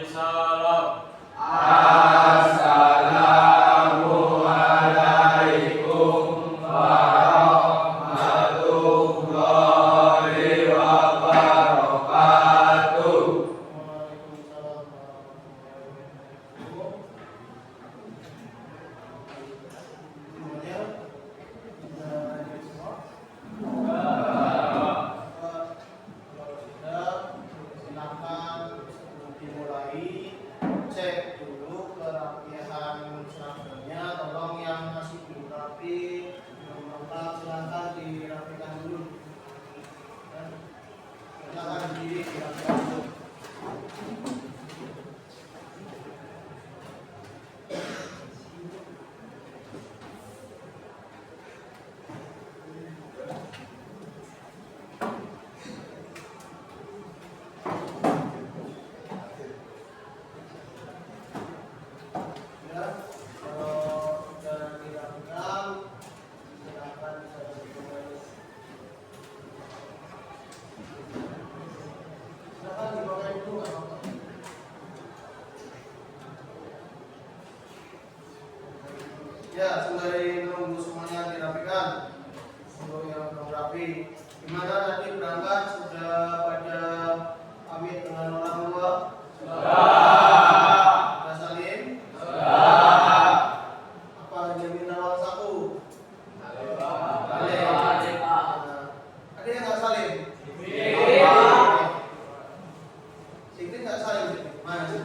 Waalaikumsalam. Assalamualaikum warahmatullahi wabarakatuh. Cek dulu kerapihan seragamnya, tolong yang masih belum rapi, belum lengkap silahkan dirapikan dulu. Silahkan berdiri dirapikan dulu. Ya, sembari menunggu semuanya dirapikan, untuk yang belum rapi, gimana tadi berangkat sudah pada pamit dengan orang tua? Sudah salim? Apa jaminan uang saku? Ada yang nggak salim? Sikit nggak salim? Mana sih?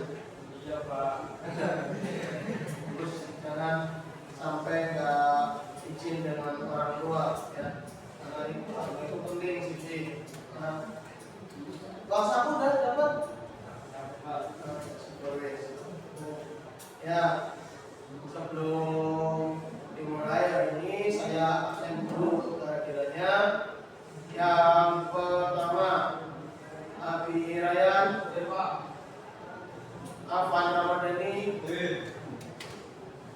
Iya, Pak. Terus jangan sampai nggak izin dengan orang tua, ya. Karena itu penting sih. Nah, uang saku udah dapat? Ya, sebelum dimulai hari ini saya absen dulu kehadirannya. Yang pertama, Abi Ryan, Afan Ramadhani,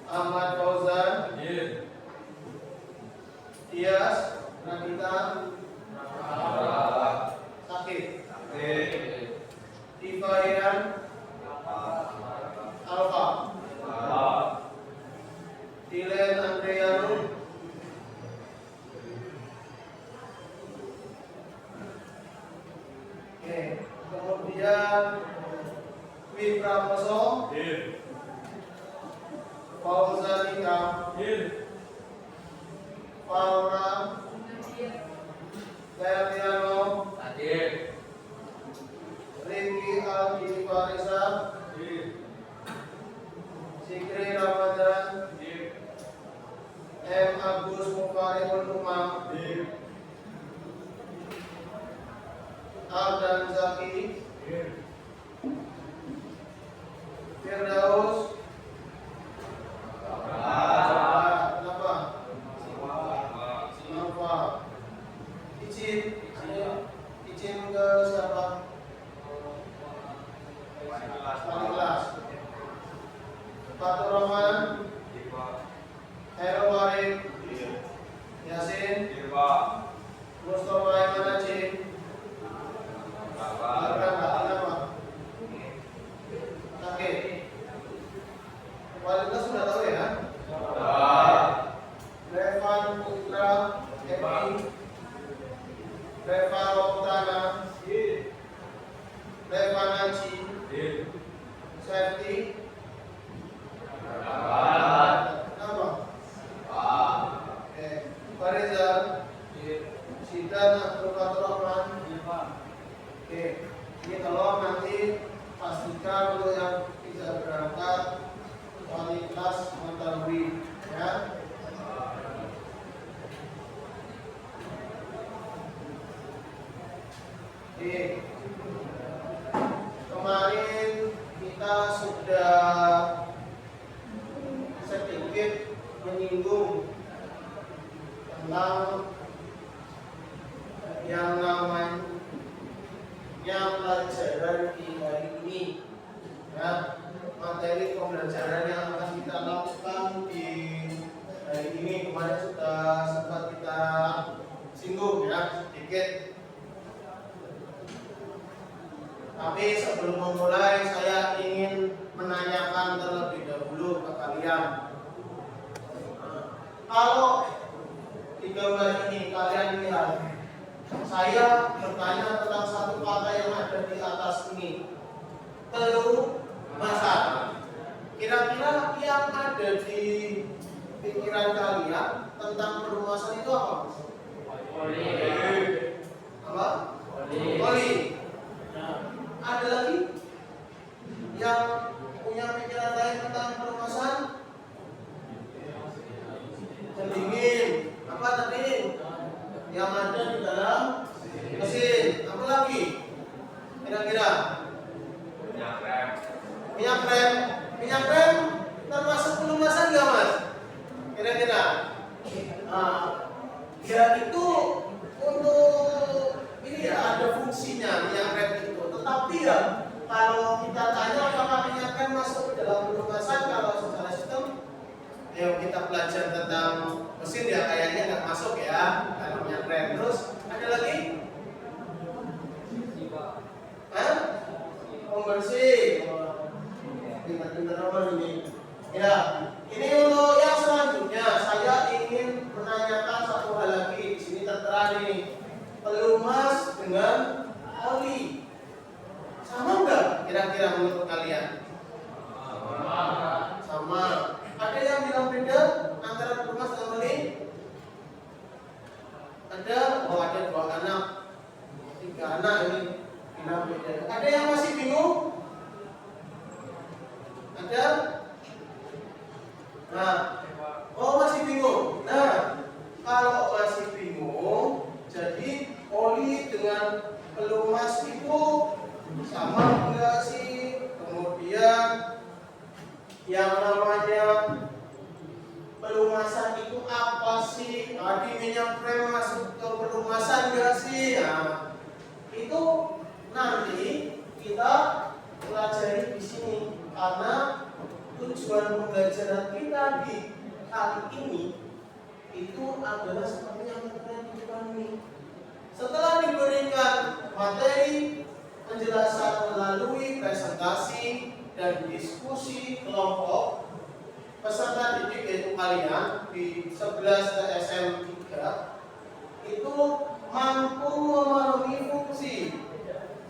Ahmad Fauzan, Tias, Nagita, Sakit, Diva Iran, Alfa, Dilen Andreanu, oke, kemudian Wipra Koso, Fauzan Ikam, Faura, Leliano, Rinki Aldi Farisa, Sikri Ramadan, M. Agus Mufarihul Umam, Abdan Zaki, Firdaus, kenapa? Kenapa? Izin ke siapa? Wali kelas. Fatur Rahman, Hero Warid, Yasin, Mustafa Iman Aceh, kenapa? Oke. Wali kelas sudah tahu ya? Revan Putra, Emi, Reva Oktana, Reva Naci, Serti, kenapa? Farizal, Sidan Abdul Fatur Rahman. Oke, ini tolong nanti pastikan untuk yang bisa berangkat wali kelas mengetahui, ya. Oke, kemarin kita sudah sedikit menyinggung tentang yang namanya pelajaran di hari ini, ya, materi pembelajaran yang akan kita lakukan di hari ini. Kemarin sudah sempat kita singgung, ya, sedikit. Tapi sebelum memulai saya ingin saya bertanya tentang satu kata yang ada di atas ini, pelumasan. Kira-kira yang ada di pikiran kalian tentang pelumasan itu apa? Apa? Oli. Nah, ada lagi yang punya pikiran lain tentang pelumasan? Pendingin. Apa tadi? Yang ada di dalam mesin. Apa lagi? Kira-kira? Minyak rem. Minyak rem termasuk pelumasan nggak, Mas? Kira-kira? Nah, ya itu untuk ini ya ada fungsinya minyak rem itu. Tetapi ya kalau kita tanya apakah minyak rem masuk ke dalam pelumasan, kalau secara sistem, ya kita belajar tentang mesin ya kayaknya nggak masuk ya kalau minyak rem. Terus ada lagi? Pembersih. Pintar-pintar apa ini? Ya, ini untuk yang selanjutnya saya ingin menanyakan satu hal lagi. Di sini tertera nih, pelumas dengan oli. Sama enggak kira-kira menurut kalian? Sama. Ada yang bilang beda antara pelumas dan oli? Ada? Oh, ada 2 anak, 3 anak ini bilang beda. Ada yang masih bingung? Ada? Nah, oh masih bingung. Nah, kalau masih bingung, jadi oli dengan pelumas itu sama enggak sih? Kemudian yang namanya pelumasan itu apa sih? Tadi minyak rem masuk ke pelumasan enggak sih? Nah, itu nanti kita pelajari di sini karena tujuan pembelajaran kita di kali ini itu adalah seperti yang kita di depan ini. Setelah diberikan materi penjelasan melalui presentasi dan diskusi kelompok, peserta didik yaitu kalian di 11 TSM 3 itu mampu memahami fungsi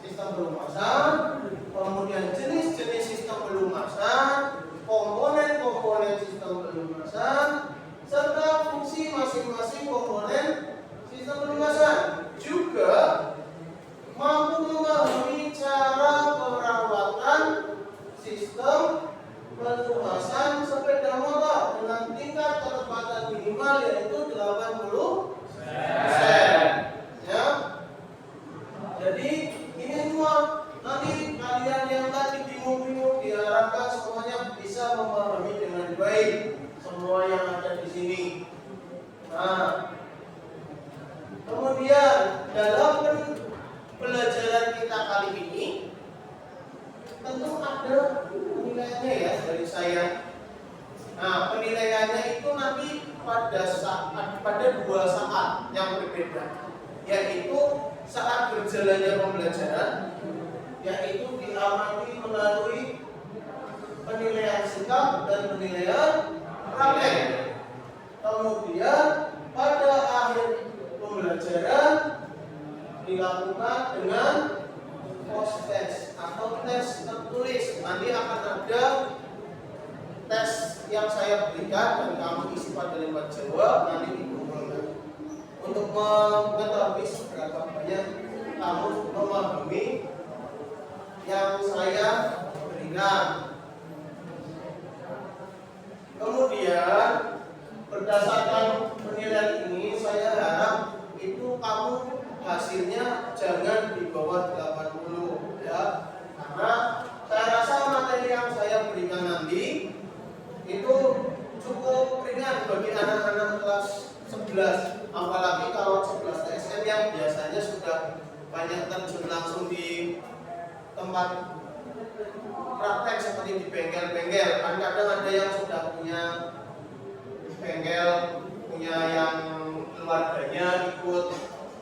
sistem pelumasan, kemudian jenis-jenis sistem pelumasan, komponen-komponen sistem pelumasan, serta fungsi masing-masing komponen sistem pelumasan. Juga mampu memahami cara perawatan sistem pelumasan sepeda motor dengan tingkat kecepatan minimal yaitu 80%. Ya. Jadi ini semua nanti kalian yang tadi bingung-bingung diharapkan semuanya bisa memahami dengan baik semua yang ada di sini. Nah, kemudian dalam pelajaran kita kali ini tentu ada penilaiannya ya dari saya. Nah, penilaiannya itu nanti pada 2 saat yang berbeda, yaitu saat berjalannya pembelajaran, yaitu diamati melalui penilaian sikap dan penilaian praktek. Kemudian pada akhir pembelajaran dilakukan dengan post test atau tes tertulis. Nanti akan ada tes yang saya berikan dan kamu isi pada lembar jawab, nanti dikumpulkan untuk mengetahui seberapa banyak kamu memahami yang saya berikan. Kemudian berdasarkan penilaian ini saya harap itu kamu hasilnya jangan di bawah 80 ya. Karena saya rasa materi yang saya berikan nanti itu cukup ringan bagi anak-anak kelas 11, apalagi kalau 11 TSM yang biasanya sudah banyak terjun langsung di tempat praktek seperti di bengkel-bengkel. Kan kadang ada yang sudah punya bengkel, punya yang keluarganya ikut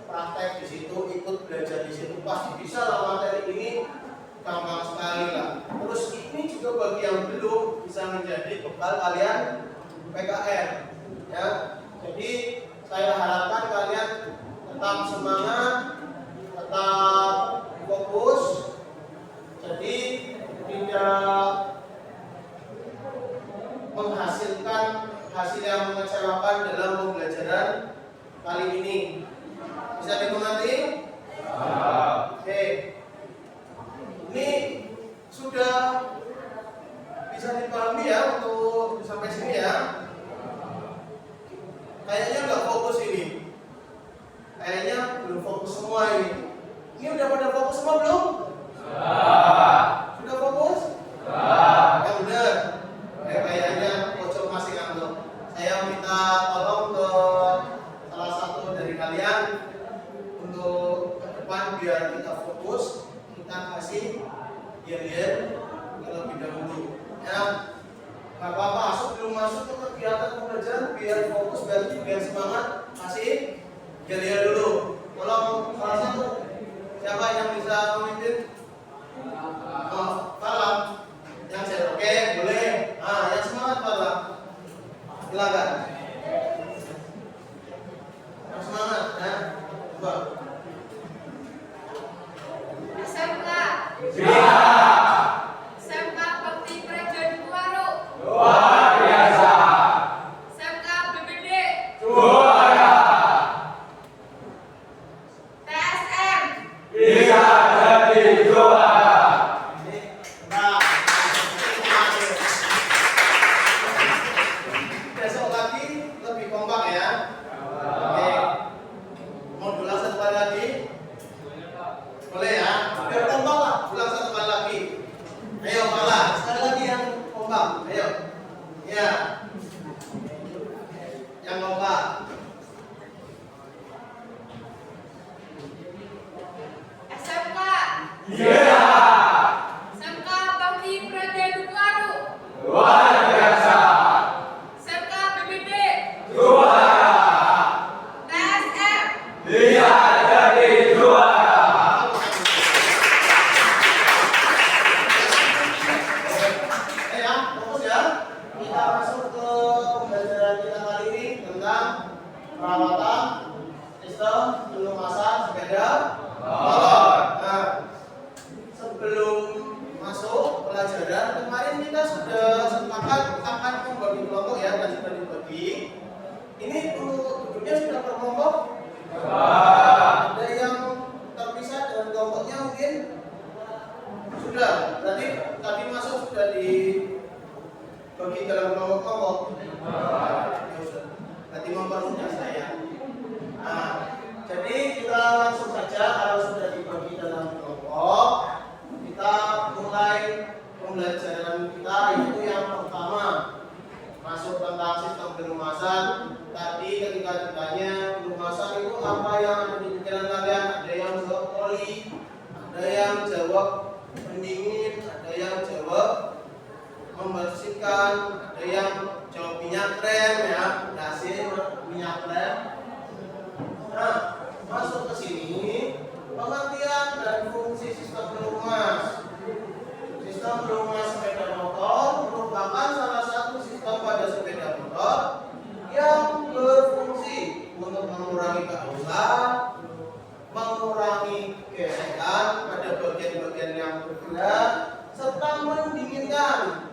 praktek di situ, ikut belajar di situ, pasti bisa lah materi ini gampang sekali lah. Terus ini juga bagi yang belum bisa menjadi bekal kalian PKR ya. Jadi saya harapkan kalian tetap semangat tetap fokus, jadi tidak menghasilkan hasil yang mengecewakan dalam pembelajaran kali ini. Bisa dimengerti? Oke. Ini sudah bisa dipahami ya untuk sampai sini ya. Kayaknya nggak fokus ini. Kayaknya belum fokus semua ini. Ini udah pada fokus semua belum? Sudah fokus? Ya udah. Kayaknya pojok masih ngantuk. Saya minta tolong ke salah satu dari kalian untuk ke depan biar kita fokus, kita kasih yel-yel terlebih dahulu. Ya, nggak apa-apa. Sebelum masuk ke kegiatan pembelajaran biar fokus, biar semangat, kasih yel-yel dulu. Tolong salah satu. Siapa yang bisa memimpin? Oh, salam. Yang saya oke, boleh. Yang semangat salam. Silakan. Yang semangat, ya. Coba. SMK. SMK Bakti Praja Dukuwaru. Luar biasa. SMK BPD. Juara. TSM. Bisa jadi juara. Nah, besok lagi lebih kompak ya. Oke. Mau ulang satu kali lagi? Boleh ya? Biar kompak lah. Ulang satu kali lagi. Ayo kalah. Sekali lagi yang kompak. Ayo. Ya. Yang kompak. SMK. Iya. SMK Bakti Praja Dukuwaru. Luar biasa. SMK BPD. Juara. TSM. Bisa jadi juara. Ya, fokus ya. Kita masuk ke pembelajaran kita kali ini tentang perawatan sistem pelumasan sepeda motor. Nah, sebelum masuk pelajaran kemarin kita sudah sepakat akan membagi kelompok ya, dan sudah dibagi. Ini untuk duduknya sudah per kelompok. Ada yang terpisah dengan kelompoknya mungkin sudah. Berarti tadi masuk sudah dibagi dalam kelompok-kelompok. Ya sudah. Berarti mempermudah saya. Nah, jadi kita langsung saja kalau sudah dibagi dalam kelompok, kita mulai pembelajaran kita, yaitu yang pertama masuk tentang sistem pelumasan. Tadi ketika ditanya pelumasan itu apa yang ada di pikiran kalian, ada yang jawab oli, ada yang jawab pendingin, ada yang jawab membersihkan, ada yang jawab minyak rem ya, dasi minyak rem. Nah, masuk ke sini pengertian dan fungsi sistem pelumas. Sistem pelumas sepeda motor merupakan salah satu sistem pada sepeda motor yang berfungsi untuk mengurangi kehausan, mengurangi gesekan pada bagian-bagian yang bergerak, serta mendinginkan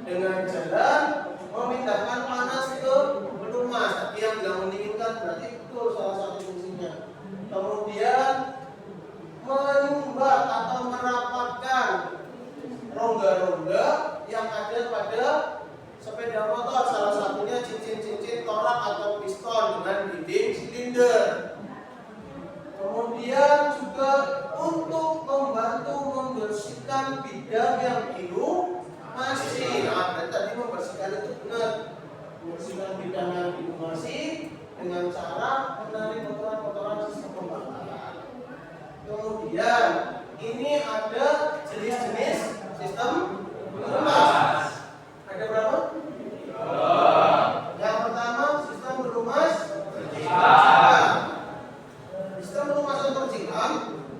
dengan jalan memindahkan panas ke pelumas. Tadi yang bilang mendinginkan berarti betul salah satu fungsinya. Kemudian menyumbat atau merapatkan rongga-rongga yang ada pada sepeda motor, salah satunya cincin-cincin torak atau piston dengan dinding silinder. Kemudian juga untuk membantu membersihkan bidang yang dilumasi. Nah, berarti tadi membersihkan itu benar. Membersihkan bidang yang dilumasi dengan cara menarik kotoran-kotoran sistem pembakaran. Kemudian ini ada jenis-jenis sistem pelumas. Ada berapa? Yang pertama sistem pelumas percikan. Sistem pelumasan percikan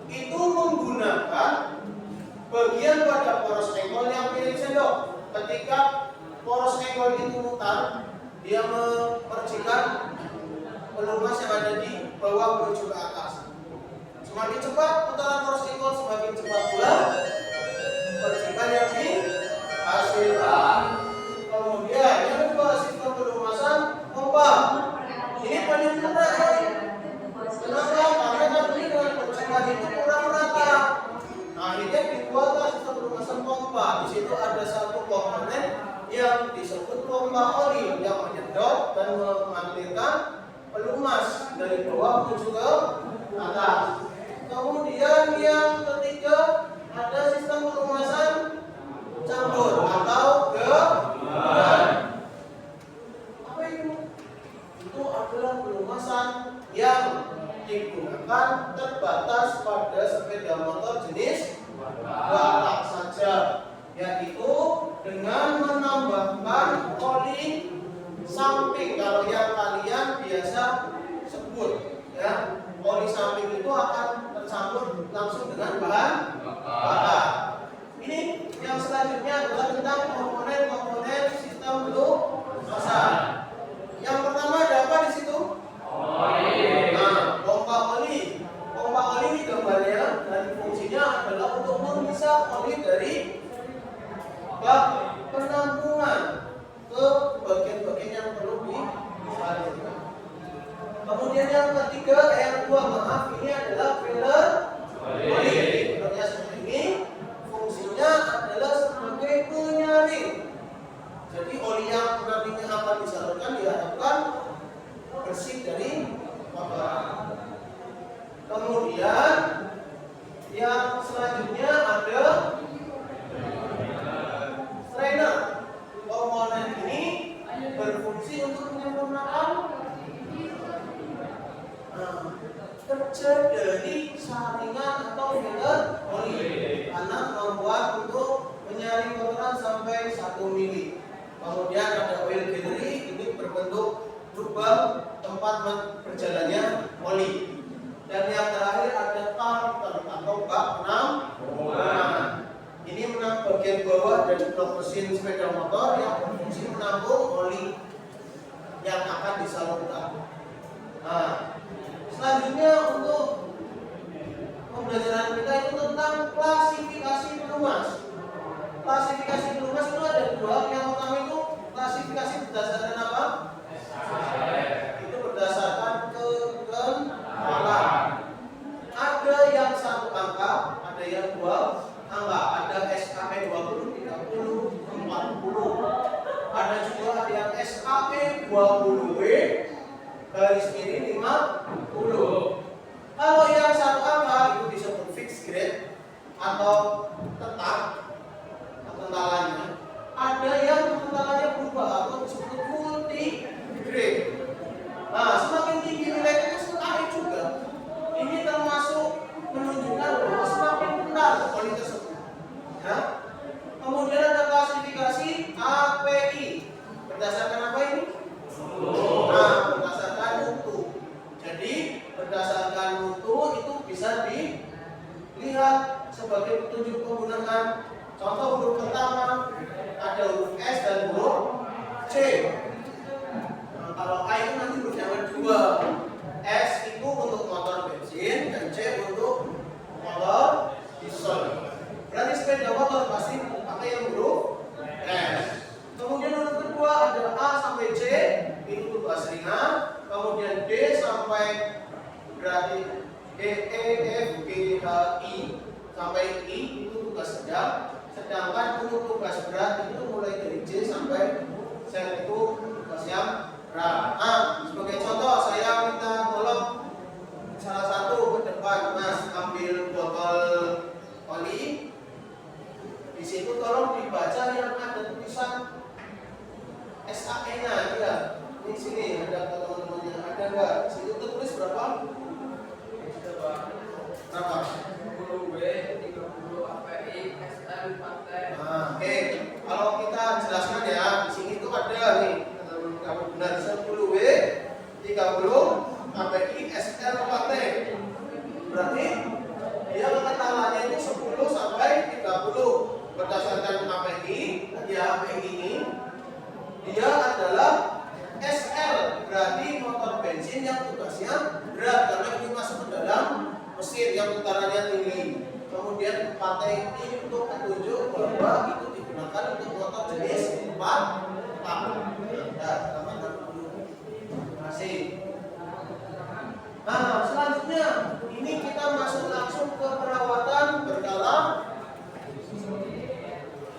itu menggunakan bagian pada poros engkol yang mirip sendok. Ketika poros engkol itu mutar, dia memercikan pelumas yang ada di bawah menuju ke atas. Semakin cepat putaran poros ikon, semakin cepat pula percikan yang dihasilkan. Kemudian yang kedua, sistem pelumasan pompa. Ini paling mudah. Kenapa? Karena nanti dengan percikan itu kurang rata. Nah, akhirnya dibuatlah sistem pelumasan pompa. Di situ ada satu komponen yang disebut pompa oli yang menyedot dan mengalirkan pelumas dari bawah menuju ke atas. Kemudian yang ketiga ada sistem pelumasan campur atau gabungan. Apa itu? Itu adalah pelumasan yang digunakan terbatas pada sepeda motor jenis balap saja, yaitu dengan menambahkan oli samping. Kalau yang kalian biasa sebut ya, oli samping itu akan tercampur langsung dengan bahan bakar. Ini yang selanjutnya adalah tentang komponen-komponen sistem pelumasan. Yang pertama ada apa di situ? Oli. Nah, pompa oli. Pompa oli ini gambarnya dan fungsinya adalah untuk memisah oli dari bak penampungan ke bagian-bagian yang perlu disalurkan. Kemudian yang ketiga, yang kedua, maaf, ini adalah filler oli. Filternya seperti ini, fungsinya adalah sebagai penyaring. Jadi oli yang nantinya akan disalurkan diharapkan bersih dari kotoran. Kemudian yang selanjutnya ada strainer. Komponen ini berfungsi untuk menyempurnakan kerja dari saringan atau filler oli, karena membuat untuk menyaring kotoran sampai 1 mili. Kemudian ada oil gallery, ini berbentuk lubang tempat berjalannya oli. Dan yang terakhir ada tank atau bak penampungan. Ini menampung bagian bawah dari blok mesin sepeda motor yang berfungsi menampung oli yang akan disalurkan. Nah, selanjutnya untuk pembelajaran kita itu tentang klasifikasi pelumas. Klasifikasi pelumas itu ada dua. Yang pertama itu klasifikasi berdasarkan apa? Itu berdasarkan kekenalan. Ada yang 1 angka, ada yang 2 angka. Ada SKE 20, 30, 40. Ada juga yang SKE 20W garis miring 50. Kalau yang 1 angka itu disebut fixed grade atau tetap kekentalannya. Ada yang kekentalannya berubah atau disebut multi grade. Nah, semakin tinggi nilainya semakin juga. Ini termasuk menunjukkan bahwa semakin kental oli tersebut. Ya. Kemudian ada klasifikasi API. Berdasarkan apa ini? Nah, berdasarkan mutu. Jadi berdasarkan mutu itu bisa dilihat sebagai petunjuk penggunaan. Contoh huruf pertama ada huruf S dan huruf C. Nah, kalau A itu nanti huruf yang kedua. S itu untuk motor bensin dan C untuk motor diesel. Berarti sepeda motor pasti pakai yang huruf S. Kemudian huruf kedua ada A sampai C, itu tugas ringan. Kemudian D sampai berarti E, F, G, H, I sampai I itu tugas sedang. Sedangkan untuk tugas berat itu mulai dari J sampai Z itu tugas yang berat. Nah, sebagai contoh saya minta tolong salah satu ke depan, Mas, ambil botol oli. Di situ tolong dibaca yang ada tulisan SAE-nya, ya. Di sini ada teman-temannya, ada enggak? Di situ tertulis berapa? Berapa? 10W, 30 API, SN, paten. Nah, oke. Kalau kita jelaskan ya, di sini tuh ada nih, kalau benar 10W partai ini untuk petunjuk bahwa itu digunakan untuk motor jenis 4 tak. Terima kasih. Nah, selanjutnya ini kita masuk langsung ke perawatan berkala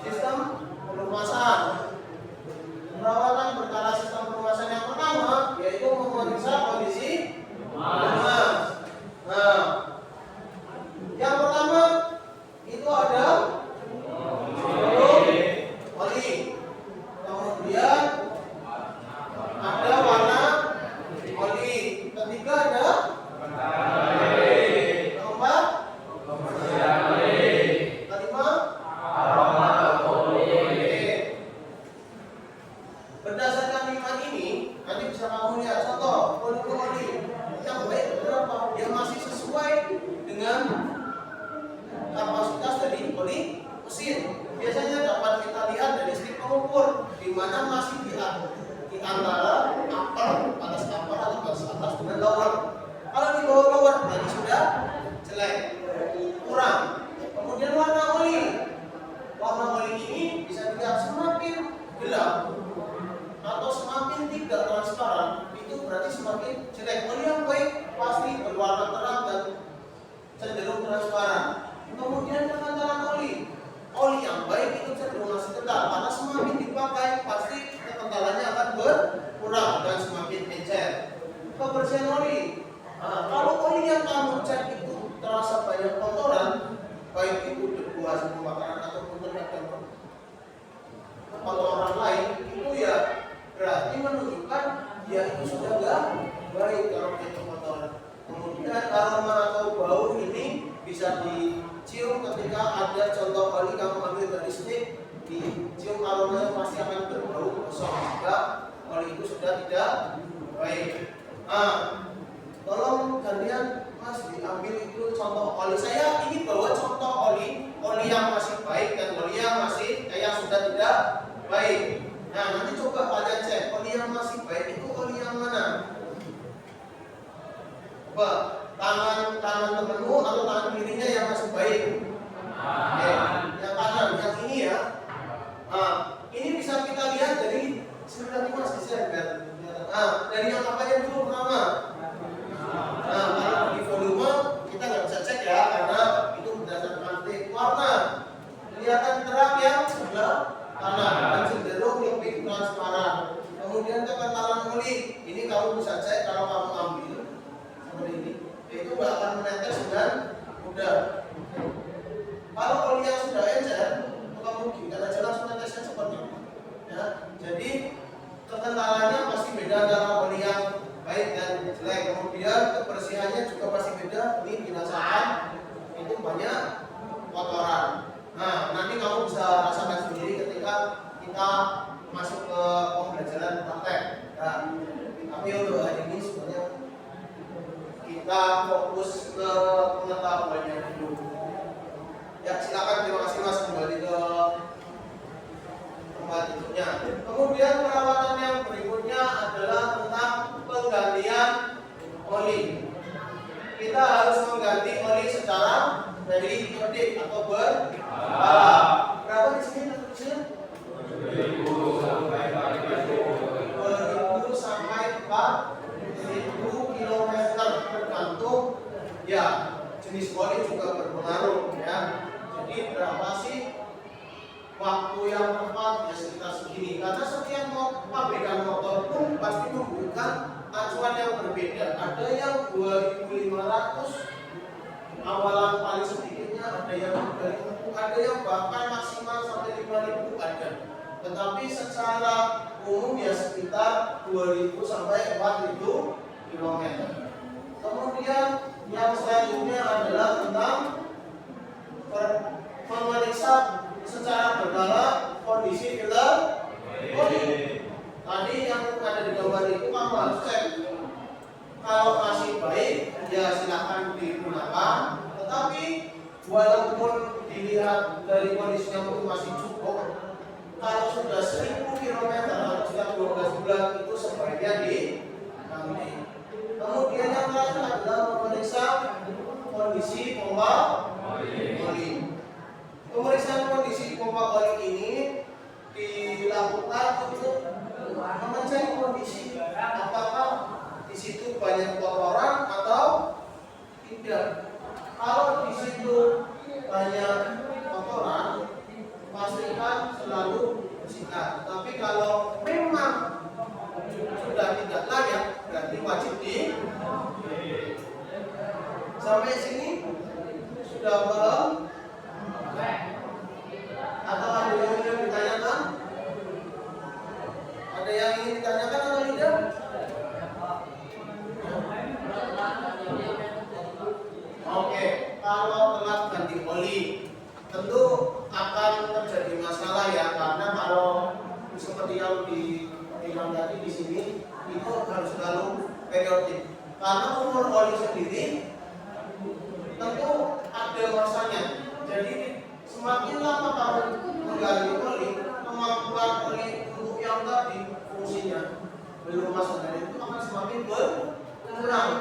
sistem pelumasan. Perawatan berkala sistem pelumasan yang pertama yaitu memeriksa kondisi pelumas. Nah, yang pertama itu ada oli. Kemudian ada warna oli. Ketiga ada keempat kelima berdasarkan 5 ini nanti bisa kamu lihat contoh oli yang baik berapa, yang masih sesuai dengan kapasitas dari oli mesin. Biasanya dapat kita lihat dari strip pengukur di mana masih di antara upper, atas upper atau atas dengan lower. Kalau di bawah lower berarti sudah jelek, kurang. Kemudian warna oli. Warna oli ini bisa dilihat semakin gelap atau semakin tidak transparan, itu berarti semakin jelek. Oli yang baik pasti berwarna terang dan cenderung transparan. Kemudian kekentalan oli. Oli yang baik itu cenderung masih kental karena semakin dipakai pasti kekentalannya akan berkurang dan semakin encer. Kebersihan oli. Nah, kalau oli yang kamu cek itu terasa banyak kotoran, baik itu debu hasil pembakaran ataupun terkadang kotoran lain, itu ya berarti menunjukkan dia itu sudah enggak baik kalau itu kotoran. Kemudian aroma atau bau ini bisa dicium ketika ada contoh oli kamu ambil dari stick, dicium aromanya pasti akan berbau kosong jika oli itu sudah tidak baik. Nah, tolong kalian Mas diambil itu contoh oli. Saya ini bawa contoh oli yang masih baik dan oli yang masih yang sudah tidak baik. Nah, nanti coba kalian cek oli yang masih baik itu oli yang mana? Coba tangan temenmu atau tangan kirinya yang masih baik. Yang kanan, yang ini ya. Nah, ini bisa kita lihat dari sebenarnya Mas bisa lihat. Dari yang apanya dulu pertama. Nah, kalau di volume kita nggak bisa cek ya karena itu berdasarkan warna. Kelihatan terang yang sebelah kanan dan cenderung lebih transparan. Kemudian kekentalan oli, ini kamu bisa cek kalau kamu ambil seperti ini, itu nggak akan menetes dengan mudah. Kalau oli yang sudah encer, kamu gini aja langsung netesnya seperti ini. Ya, jadi kekentalannya pasti beda antara oli yang baik dan jelek. Kemudian kebersihannya juga pasti beda. Ini dirasakan itu banyak kotoran. Nah, nanti kamu bisa rasakan sendiri ketika kita masuk ke pembelajaran praktek. Nah, tapi untuk hari ini sebenarnya kita fokus ke pengetahuannya dulu. Ya, silakan, terima kasih Mas, kembali ke tempat duduknya. Kemudian perawatan yang berikutnya adalah tentang penggantian oli. Kita harus mengganti oli secara periodik atau berkala. Berapa di sini tertulisnya? 2000 sampai 2000 sampai 4000 km tergantung ya jenis oli juga berpengaruh ya. Jadi berapa sih waktu yang tepat ya sekitar segini, karena setiap pabrikan motor pun pasti membutuhkan acuan yang berbeda. Ada yang 2500 awalan paling sedikitnya, ada yang 2000, ada yang bahkan maksimal sampai 5000 ada. Tetapi secara umum ya sekitar 2000 sampai 4000 km. Kemudian yang selanjutnya adalah tentang memeriksa secara berkala kondisi filter oli. Tadi yang ada di gambar itu kamu harus cek. Kalau masih baik, ya silahkan digunakan. Tetapi walaupun dilihat dari kondisinya itu masih cukup, kalau sudah 1000 km atau sudah 12 bulan itu sebaiknya diganti. Kemudian yang terakhir adalah memeriksa kondisi pompa oli. banyak kotoran atau tidak. Kalau di situ banyak kotoran, pastikan selalu bersihkan. Tapi kalau memang sudah tidak layak, berarti wajib di. Sampai sini sudah paham? Atau ada yang ingin ditanyakan? Ada yang ingin ditanyakan atau tidak? Oke, kalau telat ganti oli, tentu akan terjadi masalah ya, karena kalau seperti yang dibilang tadi di sini itu harus selalu periodik. Karena umur oli sendiri tentu ada masanya. Jadi semakin lama kamu mengganti oli, kemampuan oli untuk yang tadi fungsinya belum masuk dan itu akan semakin berkurang.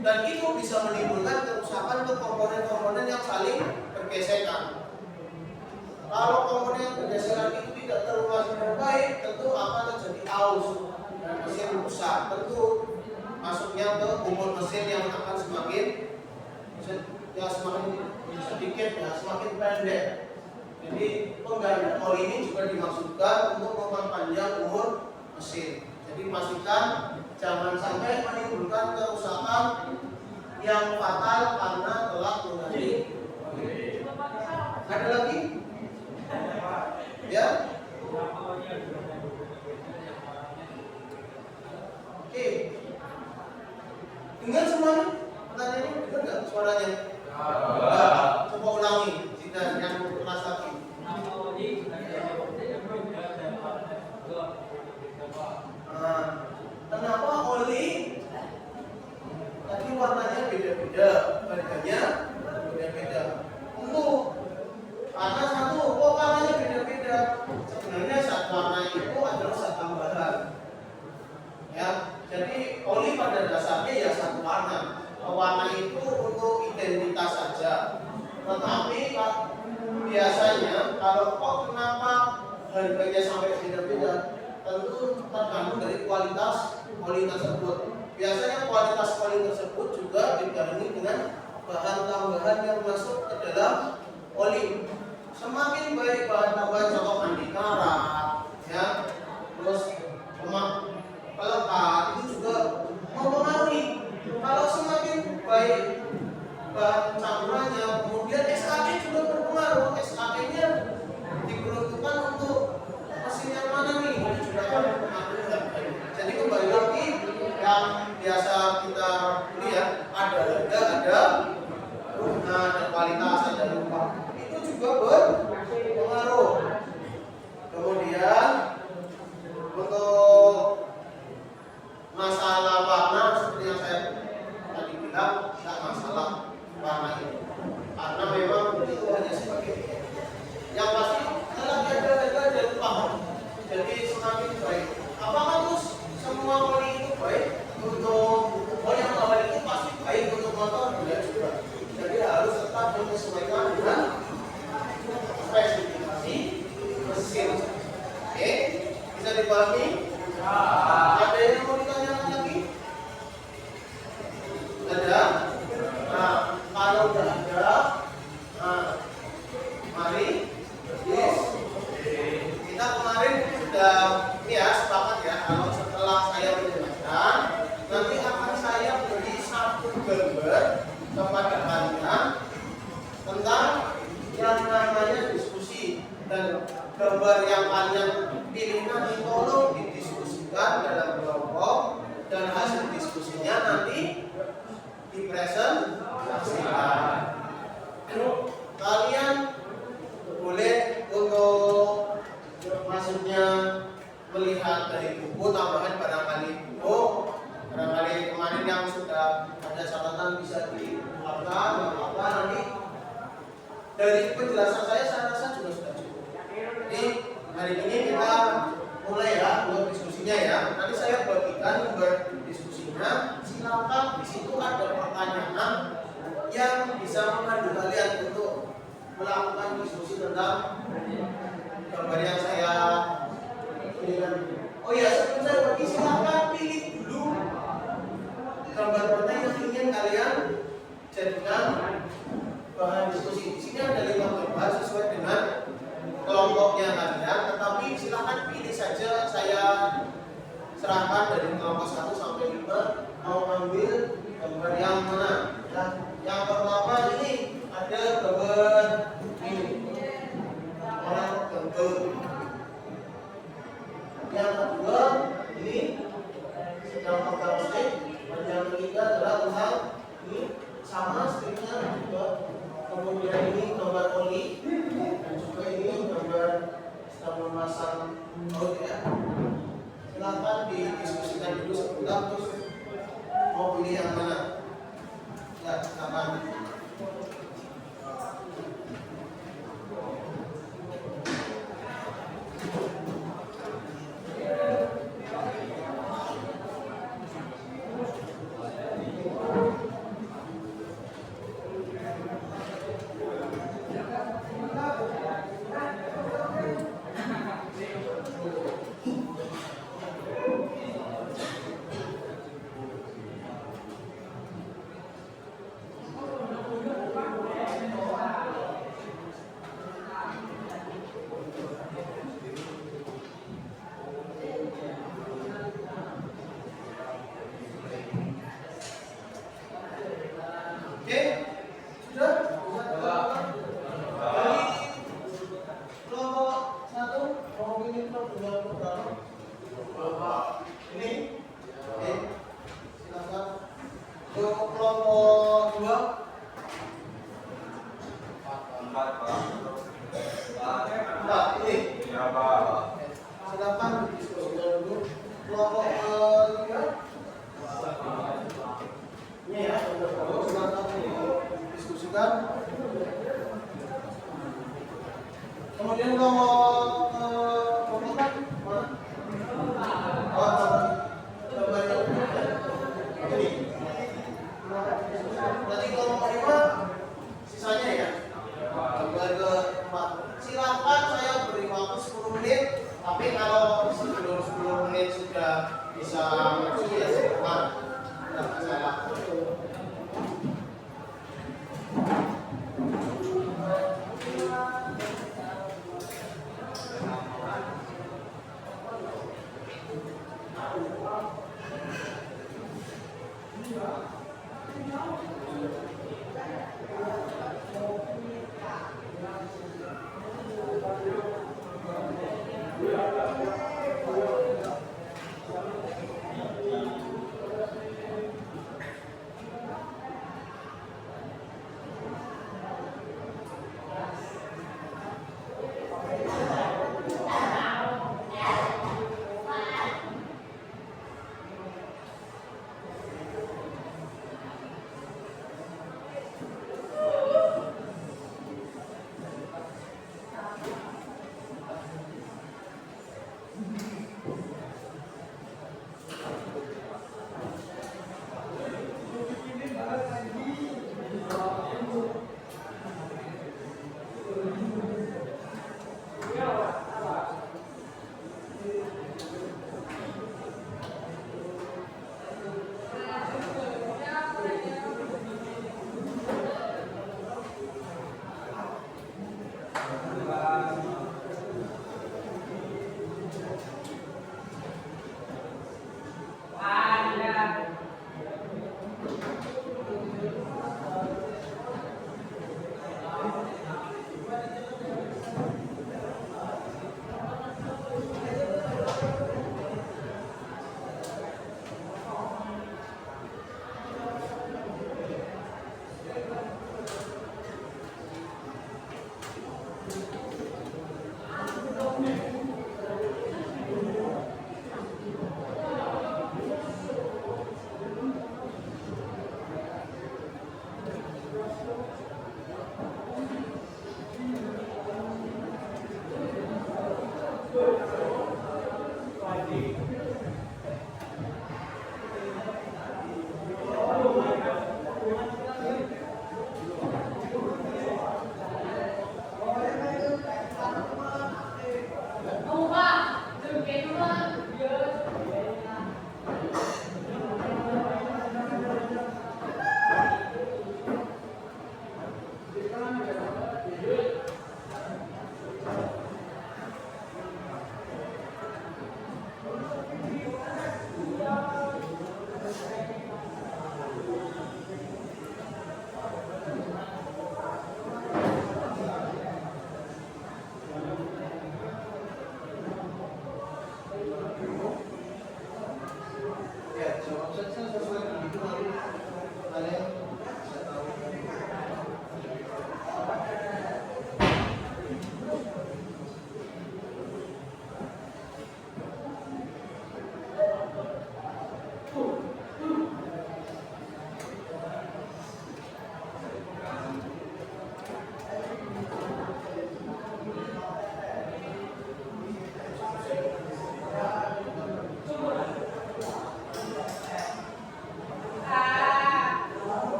Dan itu bisa menimbulkan kerusakan ke komponen-komponen yang saling bergesekan. Kalau komponen bergesekan itu tidak terlalu baik, tentu akan terjadi aus dan mesin rusak. Tentu masuknya ke umur mesin yang akan semakin sedikit ya, semakin pendek. Jadi penggantian oli ini juga dimaksudkan untuk memperpanjang umur mesin. Jadi pastikan jangan sampai menimbulkan kerusakan yang fatal karena telah mengganti oli. Ada lagi? Ya? Oke. Dengar semuanya? Pertanyaannya dengar nggak suaranya? Coba ulangi jika yang kelas lagi. Kenapa oli tadi warnanya beda-beda, harganya beda-beda? Untuk karena satu, kok warnanya beda-beda? Sebenarnya zat warna itu adalah zat tambahan. Ya, jadi oli pada dasarnya ya satu warna. Warna itu untuk identitas saja. Tetapi biasanya kalau kok kenapa harganya sampai beda-beda, tentu tergantung dari kualitas oli tersebut. Biasanya kualitas oli tersebut juga dibarengi dengan bahan tambahan yang masuk ke dalam oli. Semakin baik bahan tambahan, contoh mandi karat, ya, terus lemak pelekat itu juga mempengaruhi. Kalau semakin baik bahan campurannya, kemudian SKP juga berpengaruh. SKP-nya diperuntukkan untuk mesin yang mana nih? Itu juga akan berpengaruh. Jadi kembali lagi yang biasa kita lihat, ada harga, ada guna, ada kualitas, ada rupa. Itu juga berpengaruh. Kemudian untuk masalah warna seperti yang saya tadi bilang, tidak masalah warna itu, karena memang itu hanya sebagai yang pasti ada dan paham. Jadi semakin baik. Apakah terus semua oli itu baik untuk oli yang awal itu pasti baik untuk motor? Tidak juga. Jadi harus tetap menyesuaikan dengan spesifikasi mesin. Oke, bisa dipahami? Ada yang mau ditanyakan lagi? Ada? Nah, kalau sudah ada, mari kita kemarin sudah ya sepakat ya, kalau setelah saya menjelaskan, nanti akan saya beri satu gambar kepada kalian tentang yang namanya diskusi, dan gambar yang kalian pilih nanti tolong didiskusikan dalam kelompok dan hasil diskusinya nanti dipresentasikan. Kalian boleh untuk maksudnya melihat dari buku tambahan, barangkali buku, barangkali kemarin yang sudah ada catatan bisa dikeluarkan, apa nanti dari penjelasan saya rasa juga sudah cukup. Jadi hari ini kita mulai ya untuk diskusinya ya. Nanti saya bagikan gambar diskusinya. Silakan di situ ada pertanyaan yang bisa membantu kalian untuk melakukan diskusi tentang gambar yang saya pilihkan. Oh ya, sebelum saya bagi, silakan pilih dulu gambar serahkan dari kelompok 1 sampai 5 mau ambil gambar yang mana? Ya, yang pertama ini ada gambar ini orang kentut. Yang kedua ini sedang pegang stick. Dan yang ketiga adalah tentang ini sama sticknya juga. Kemudian ini gambar oli dan juga ini gambar sedang memasang baut ya. Silakan didiskusikan dulu sebentar terus mau pilih yang mana? Ya, silakan. Kemudian kelompok mana? Ini. Berarti kelompok 5 sisanya ya. Gambar keempat. Silakan saya beri waktu 10 menit. Tapi kalau sebelum 10 menit sudah bisa maju ya silakan. Tidak masalah.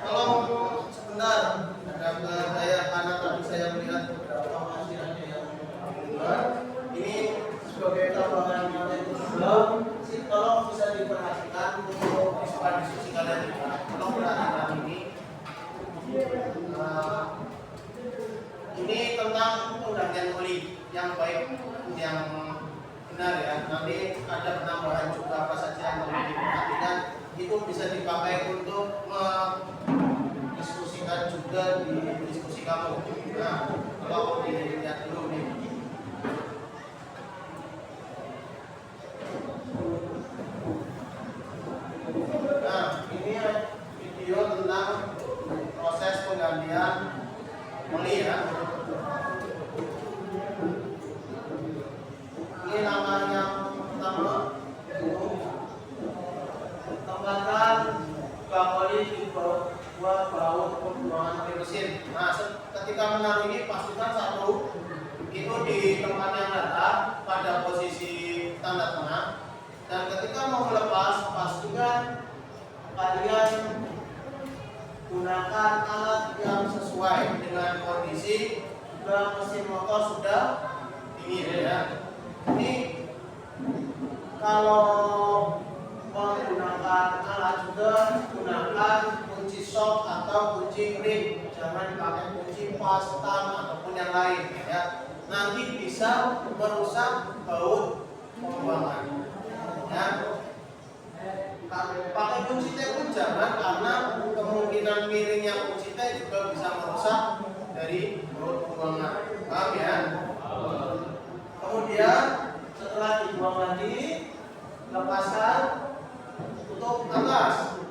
Kalau sebentar ada saya karena tadi saya melihat beberapa hasilnya yang luar. Ini sebagai tambahan materi sebelum tolong bisa diperhatikan untuk diskusi kalian juga. Tolong perhatikan ini. Ini tentang penggantian oli yang baik, yang benar ya. Nanti ada penambahan juga apa saja yang perlu diperhatikan. Itu bisa dipakai untuk mendiskusikan juga di diskusi kamu. Nah, kalau dilihat dulu nih. Nah, ini video tentang proses penggantian oli ya. Ini nama yang pertama. Tambahkan bang oli di buat baut pembuangan air mesin. Nah, ketika menaruh ini pastikan satu itu di tempat yang datar pada posisi tanda tengah, dan ketika mau melepas pastikan kalian gunakan alat yang sesuai dengan kondisi mesin motor sudah dingin ya. Ini kalau menggunakan alat juga gunakan kunci shock atau kunci ring, jangan pakai kunci pastan ataupun yang lain ya. Nanti bisa merusak baut pembuangan ya. Pakai kunci T pun jangan, karena kemungkinan miringnya kunci T juga bisa merusak dari baut pembuangan. Paham ya? Kemudian setelah dibuang lagi, lepaskan tutup atas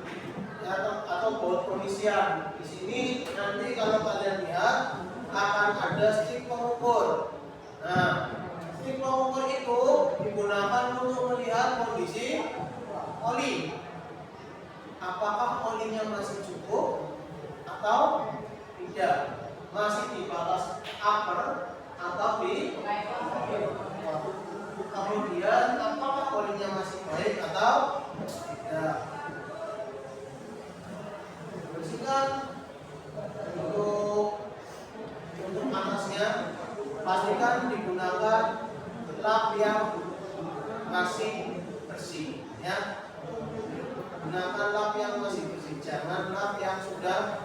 ya, atau baut pengisian. Di sini nanti kalau kalian lihat akan ada stick pengukur. Nah, stick pengukur itu digunakan untuk melihat kondisi oli. Apakah olinya masih cukup atau tidak? Masih di batas upper atau di kemudian apakah olinya masih baik atau tidak? Bersihkan untuk atasnya, pastikan digunakan lap yang masih bersih ya. Gunakan lap yang masih bersih, jangan lap yang sudah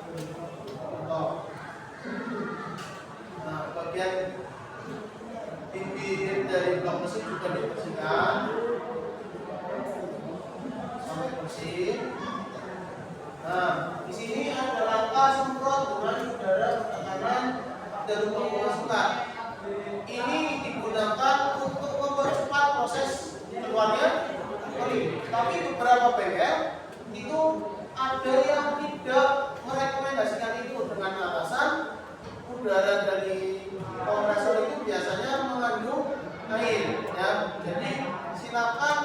kotor. Nah, bagian bibir dari blok mesin juga dibersihkan sampai bersih. Nah, di sini ada langkah semprot dengan udara bertekanan dari pemasukan. Ini digunakan untuk mempercepat proses keluarnya oli. Tapi beberapa bengkel itu ada yang tidak merekomendasikan itu, dengan alasan udara dari kompresor itu biasanya mengandung air ya. Jadi silakan,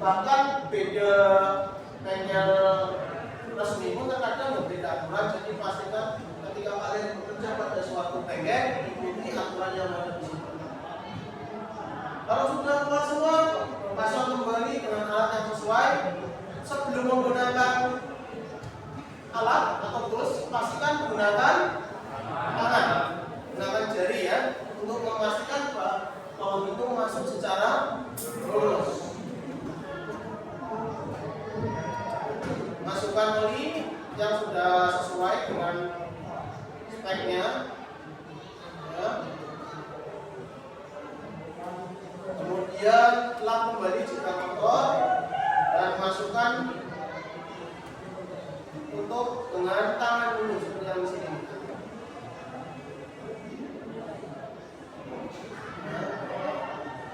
bahkan beda bengkel resmi pun terkadang berbeda aturan. Jadi pastikan ketika kalian bekerja pada suatu bengkel, ikuti aturan yang ada di situ. Kalau sudah keluar semua, pasang kembali dengan alat yang sesuai. Sebelum menggunakan alat atau tools, pastikan menggunakan tangan, gunakan jari ya, untuk memastikan bahwa itu masuk secara lurus. Masukkan oli yang sudah sesuai dengan speknya ya. Kemudian lap kembali jika kotor dan masukkan, tutup dengan tangan dulu seperti yang di sini.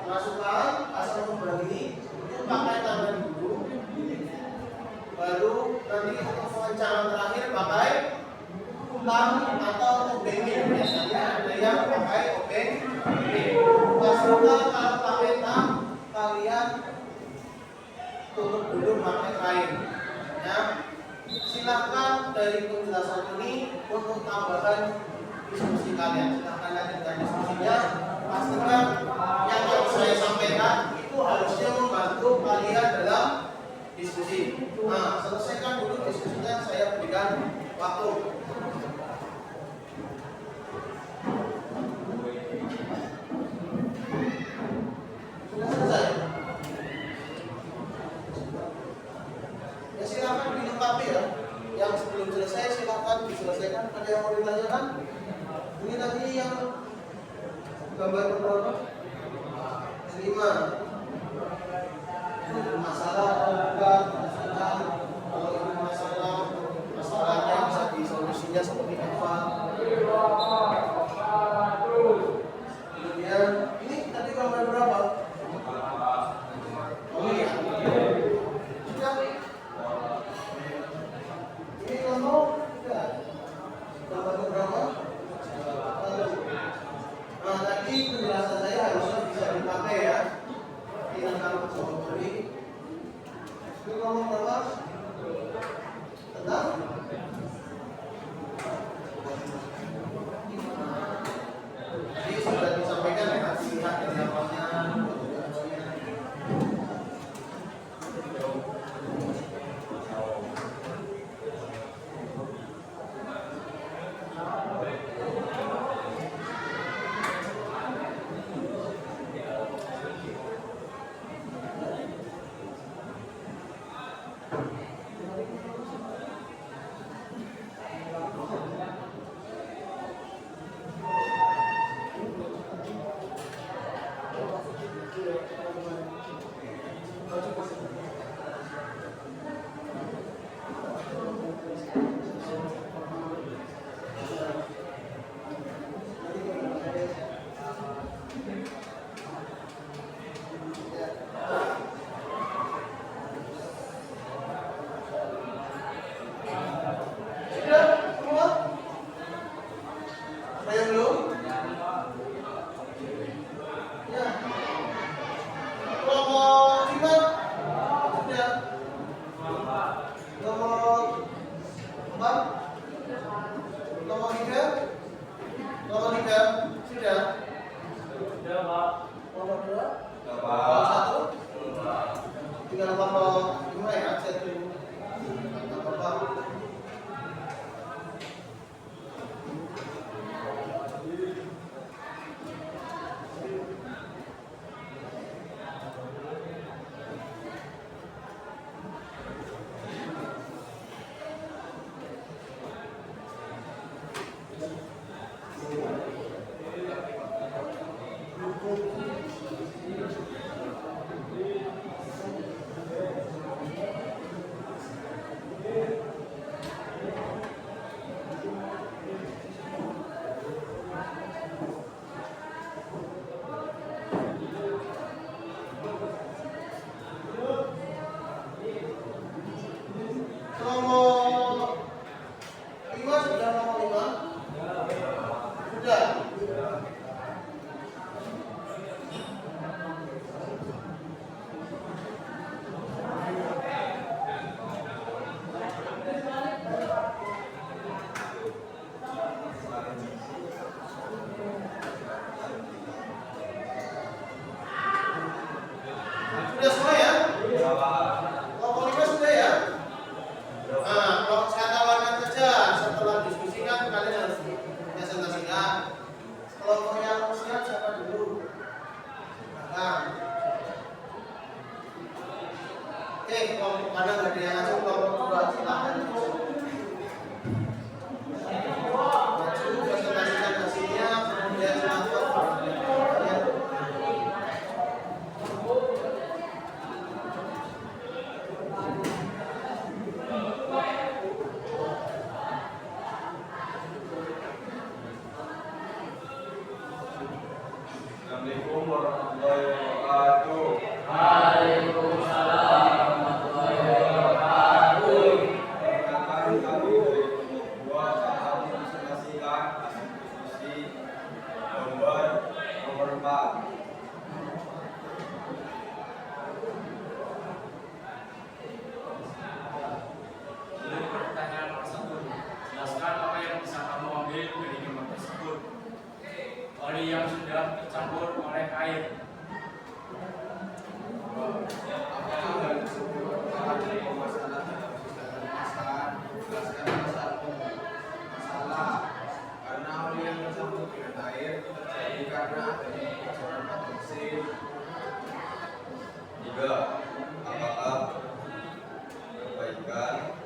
Masukkan, pasang kembali, itu pakai tangan dulu, baru Lalu nanti untuk pengencangan terakhir pakai tam atau obeng. Biasanya ada yang pakai obeng. Pastikan kalau pakai tam kalian tutup dulu pakai kain. Ya. Silakan dari penjelasan ini untuk tambahan diskusi kalian. Silakan lanjutkan diskusinya. Pastikan yang saya sampaikan itu harusnya membantu kalian dalam diskusi. Nah, selesaikan dulu diskusinya, saya berikan waktu. Sudah selesai? Ya silakan dilengkapi ya. Yang sebelum selesai silakan diselesaikan. Ada yang mau ditanyakan? Ini tadi yang gambar berapa? 5. Masalah atau bukan masalah? Kalau itu masalah, masalahnya bisa disolusinya seperti apa? Kemudian ini tadi gambar berapa? Oh iya. Sudah. Ini contoh sudah. Gambar berapa? Nah tadi penjelasan saya harusnya bisa dipakai ya. Ini kalau coba beri. Ini ngomong berapa? Tentang? Jadi sudah disampaikan ya, lihat dari awalnya. Sudah semua ya? Kelompok 5 sudah ya? Nah, kalau saya tawarkan saja setelah diskusi kan kalian harus presentasikan. Kelompok yang siap siapa dulu? Nah. Oke, kelompok mana nggak ada yang ngajak, kelompok 2 silakan. Maju presentasikan hasilnya, kemudian lapor.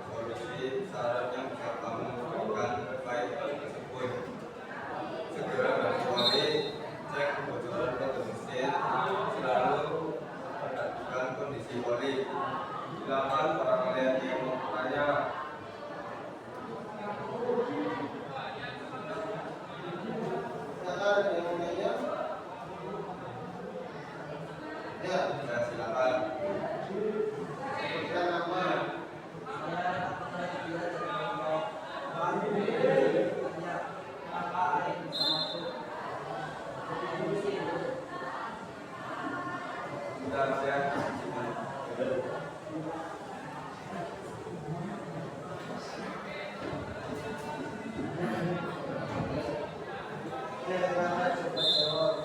solusi saran yang bisa kamu berikan terkait hal tersebut. Segera dan kembali cek kebocoran pada mesin, selalu perhatikan kondisi oli. Silakan para kalian yang mau bertanya. Silakan yang mau tanya. Ya, Silakan. sebutkan nama. Dan saya Silakan coba jawab.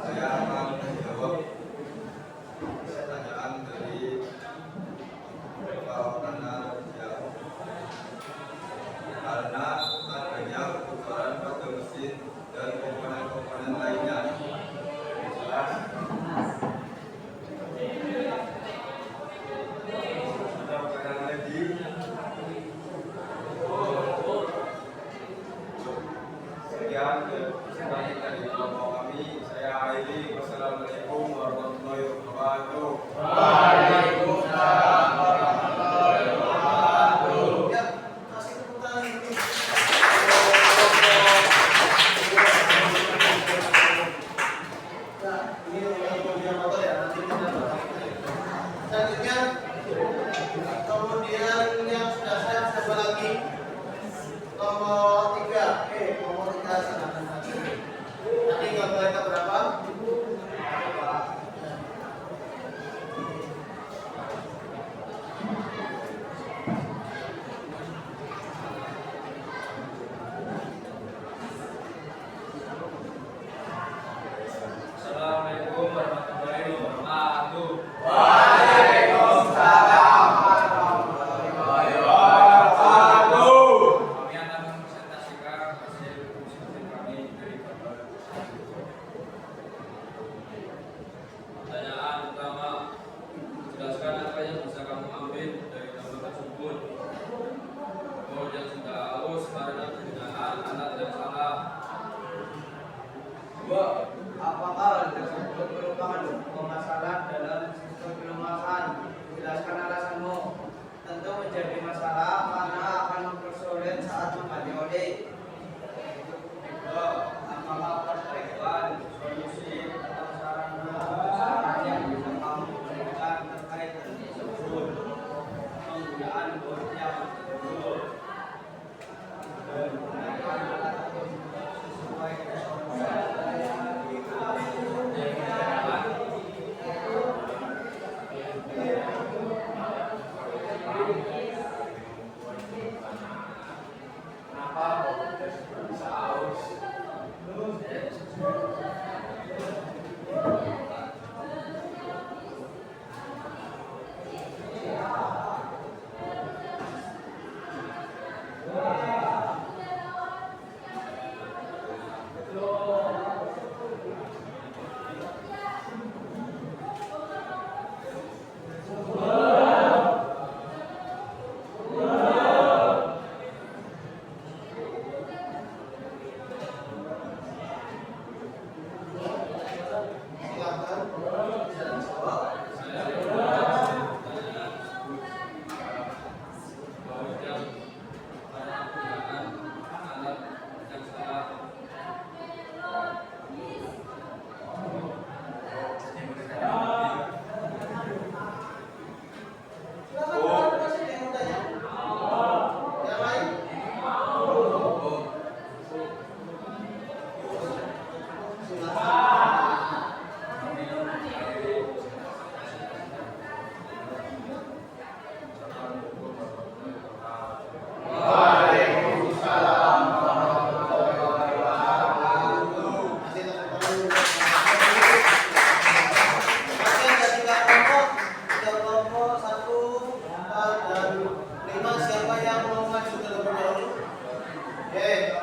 saya akan menjawab pertanyaan dari Bapak Nana ya. Karena adanya kebocoran pada mesin dan komponen-komponen lainnya. Jelas. Ada pertanyaan lagi? Sekian keterangan dari kelompok kami. Saya Aili. Wassalamualaikum warahmatullahi wabarakatuh. Waalaikumsalam warahmatullahi wabarakatuh. Ya, kasih tepuk tangan ini. Nah, ini yang kemudian motor ya, nanti kita bahas. Selanjutnya, kemudian yang sudah siap siapa lagi? Nomor 3. Nomor 3 silakan lagi. Tadi gambarnya berapa? Assalamualaikum warahmatullahi wabarakatuh. Waalaikumsalam warahmatullahi wabarakatuh. Kami akan mempresentasikan hasil uji coba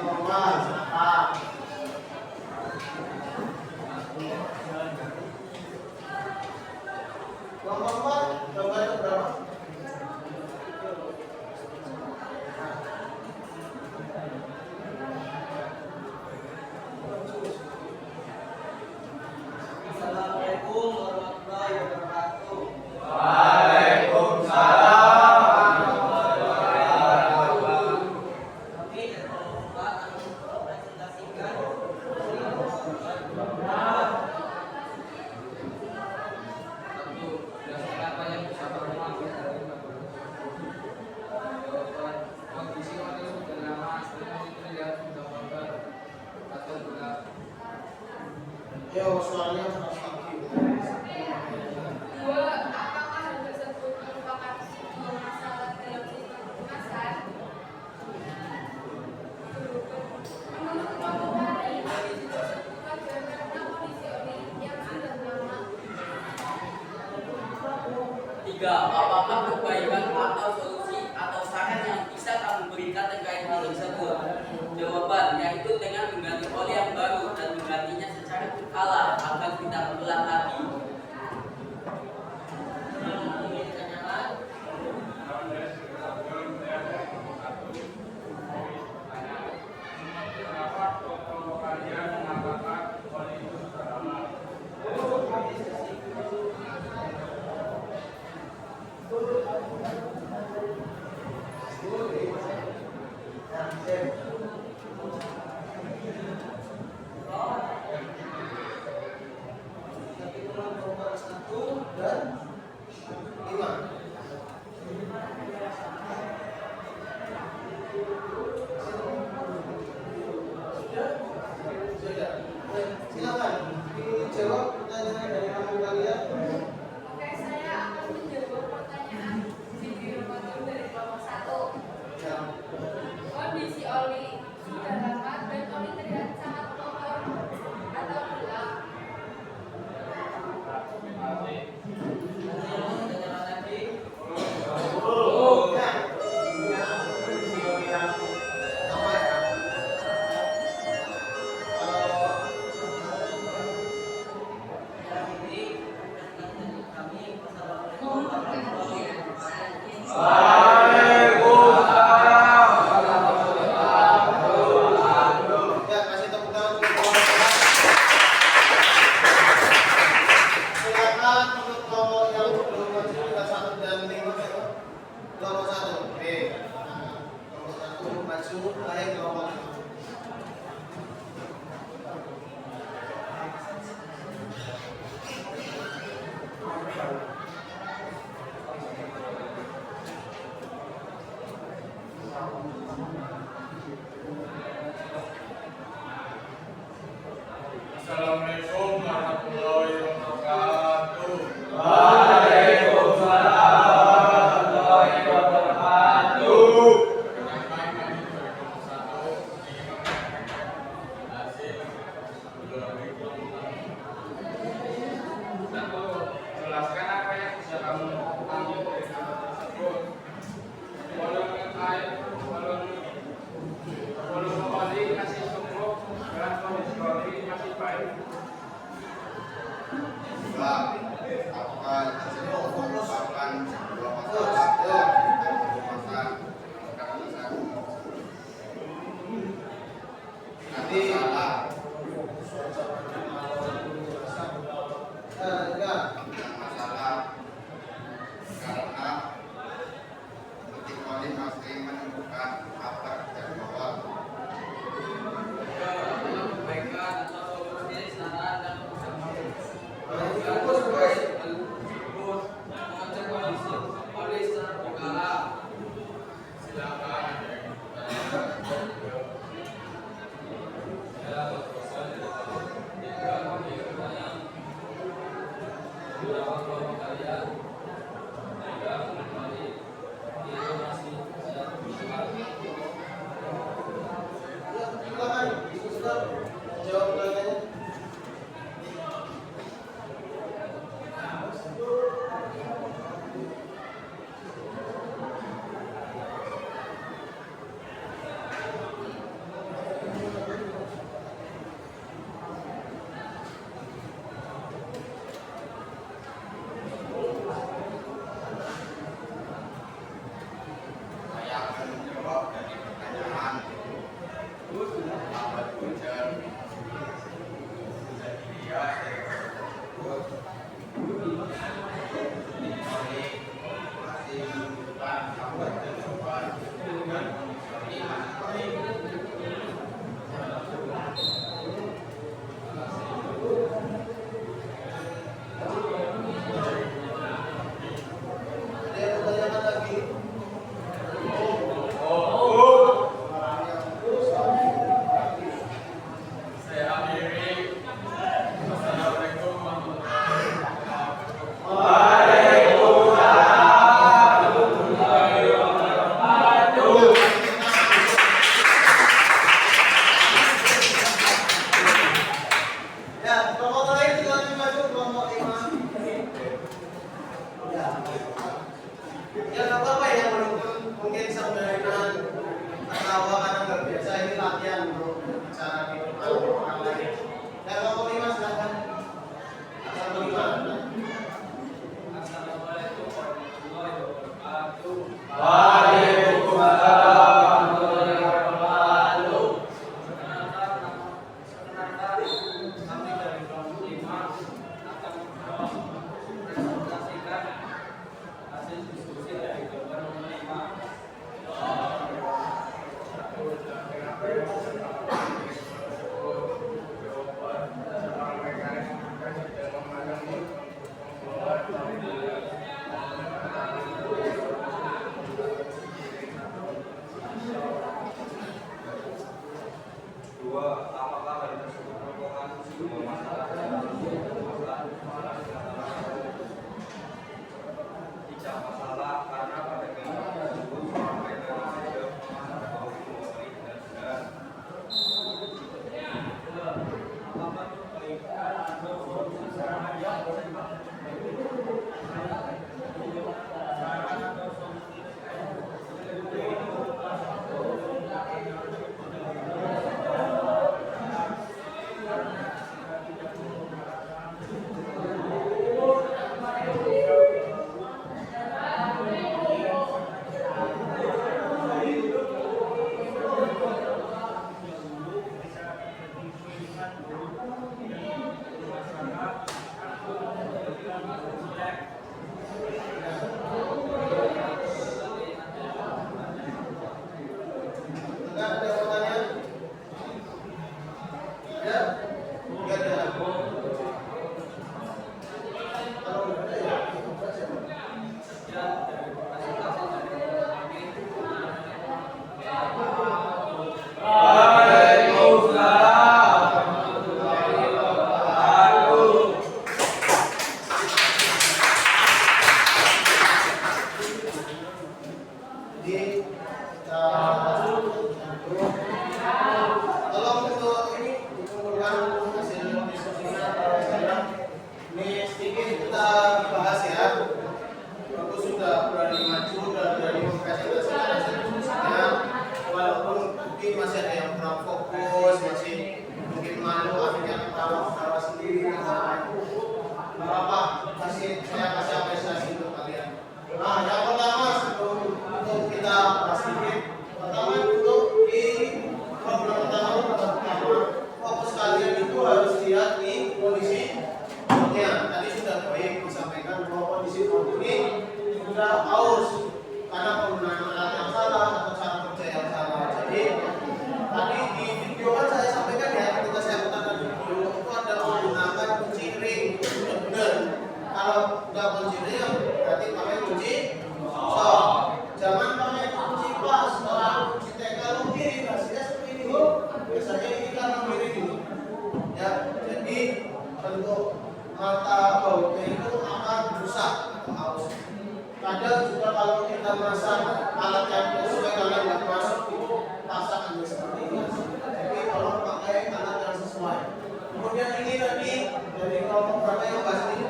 Muhammad, silakan. Bang Muhammad, jawabannya berapa? Assalamualaikum warahmatullahi wabarakatuh. Waalaikumsalam. Kami dari Kelompok 4 akan mempresentasikan Siapa yang bisa bermakna dari kondisi orang sudah lama sebenarnya terlihat sudah kotor atau gelap. Yo, soalnya harus aktif. Dua, apakah hal tersebut merupakan sebuah masalah dalam sistem kemasan? Menurut kelompok hari, kondisi tersebut wajar karena kondisi oli yang sudah lama. 3. Apakah perbaikan atau solusi atau saran yang bisa kamu berikan terkait hal tersebut? Jawaban, yaitu dengan mengganti oli yang baru dan menggantinya secara berkala agar tidak berulang lagi. Ini ditanyakan. Kesimpulan nomor 1 dan 5. Sudah. Silakan dijawab pertanyaan dari kamu kalian. Oke, saya akan menjawab pertanyaan video modul dari kelompok 1. Ya. Kondisi oli sudah lama dan oli terlihat sangat kotor atau gelap. Ya, kasih tepuk tangan untuk kelompok. Silakan untuk kelompok yang belum maju kita 1 dan 5. Kelompok 1. Oke. Kelompok 1 maju, naik kelompok 5. Assalamualaikum warahmatullahi wabarakatuh. Waalaikumsalam warahmatullahi wabarakatuh. Kenalkan kami dari kelompok 1 ingin menyampaikan hasil dari kelompok 1. Jelaskan apa yang bisa kamu ambil dari gambar tersebut. Volume air, volume oli masih cukup dan kondisi oli masih baik. Kedua, apakah hal tersebut merupakan sebuah masalah tidak masalah karena pada kehidupan tersebut sampai dari sejauh memasang bau memori benar-benar. Enggak ada pertanyaan? Ya? Enggak ada. Kalau enggak ada ya, cukup saja. Jadi tolong untuk ini dikumpulkan hasil diskusinya sekarang. Ini sedikit kita bahas ya. Aku sudah berani maju dan berani mempresentasikan hasil diskusinya. Walaupun mungkin masih ada yang kurang fokus, masih mungkin malu akhirnya ketawa sendiri. Apa kasih saya kasih apresiasi untuk kalian. Nah, yang pertama sebelum untuk kita bahas sedikit, pertama untuk di problem pertama fokus kalian itu harus lihat di kondisi perutnya. Tadi sudah baik disampaikan bahwa kondisi perut ini sudah haus karena penggunaan alat yang salah atau cara kerja yang salah. Jadi tadi di video kan saya sampaikan ya, ketika saya putarkan video itu ada menggunakan kunci ring, itu sudah benar. Kalau nggak kunci ring berarti pakai kunci sok. Jangan pakai kunci pas, kalau kunci teknologi hasilnya seperti ini. Biasanya ini karena miring ini. Ya, jadi bentuk mata bautnya itu akan rusak atau haus. Kadang juga kalau kita merasa alat yang sesuai kalian nggak masuk itu pasangannya seperti ini. Jadi tolong pakai alat yang sesuai. Kemudian ini tadi dari kelompok berapa yang bahas ini?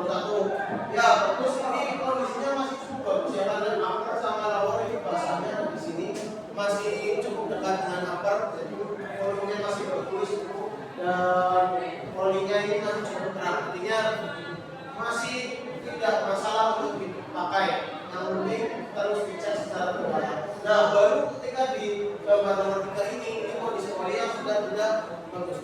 61. Ya, bagus, ini kondisinya masih cukup bagus ya, karena upper sama lower ini bahasanya di sini masih cukup dekat dengan upper, jadi volumenya masih bagus dan polinya ini masih cukup terang, artinya masih tidak masalah untuk dipakai, yang penting terus dicek secara berkala. Nah, baru ketika di gambar nomor 3 ini kondisi poli yang sudah tidak bagus.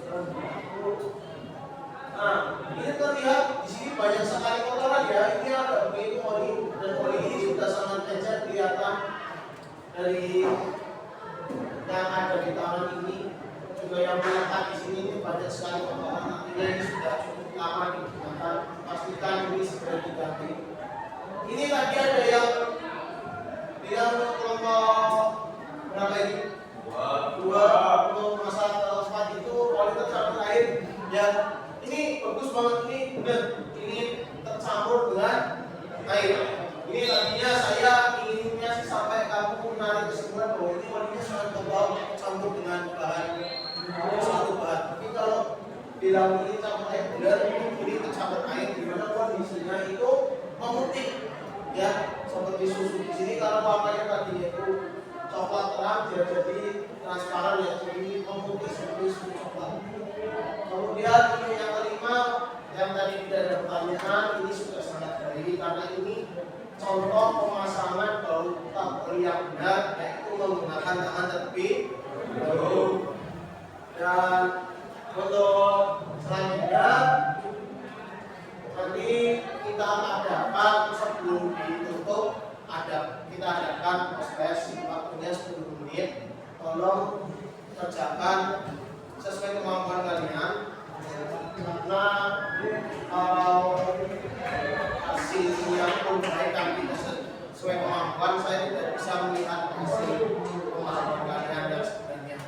Nah, ini terlihat di sini banyak sekali kotoran ya. Ini ada begitu oli dan oli ini sudah sangat encer kelihatan dari yang ada di tangan ini. Juga yang melekat di sini ini banyak sekali kotoran. Artinya ini sudah cukup lama digunakan. Pastikan ini segera diganti. Ini tadi ada yang kelompok berapa ini? Dua. Untuk masalah tempat itu oli tercampur air ya. Ini bagus banget, ini benar, ini tercampur dengan air. Ini tadinya saya inginnya sih sampai kamu menarik kesimpulan bahwa ini warnanya sangat tebal campur dengan bahan satu bahan. Tapi kalau bilang ini campur air benar, ini tercampur air di mana kondisinya itu memutih, ya seperti susu di sini. Kalau warnanya tadi itu coklat terang, dia jadi transparan ya, ini memutih seperti susu coklat. Kemudian ini yang kelima, yang tadi tidak ada pertanyaan, ini sudah sangat baik karena ini contoh pemasangan baut tabel yang benar, yaitu menggunakan tangan terlebih dahulu. Dan untuk selanjutnya nanti kita adakan sebelum ditutup kita adakan proses waktunya 10 menit. Tolong kerjakan sesuai kemampuan kalian, karena kalau hasilnya pun baik tapi tidak sesuai kemampuan, saya tidak bisa melihat hasil kemampuan kalian dan sebagainya.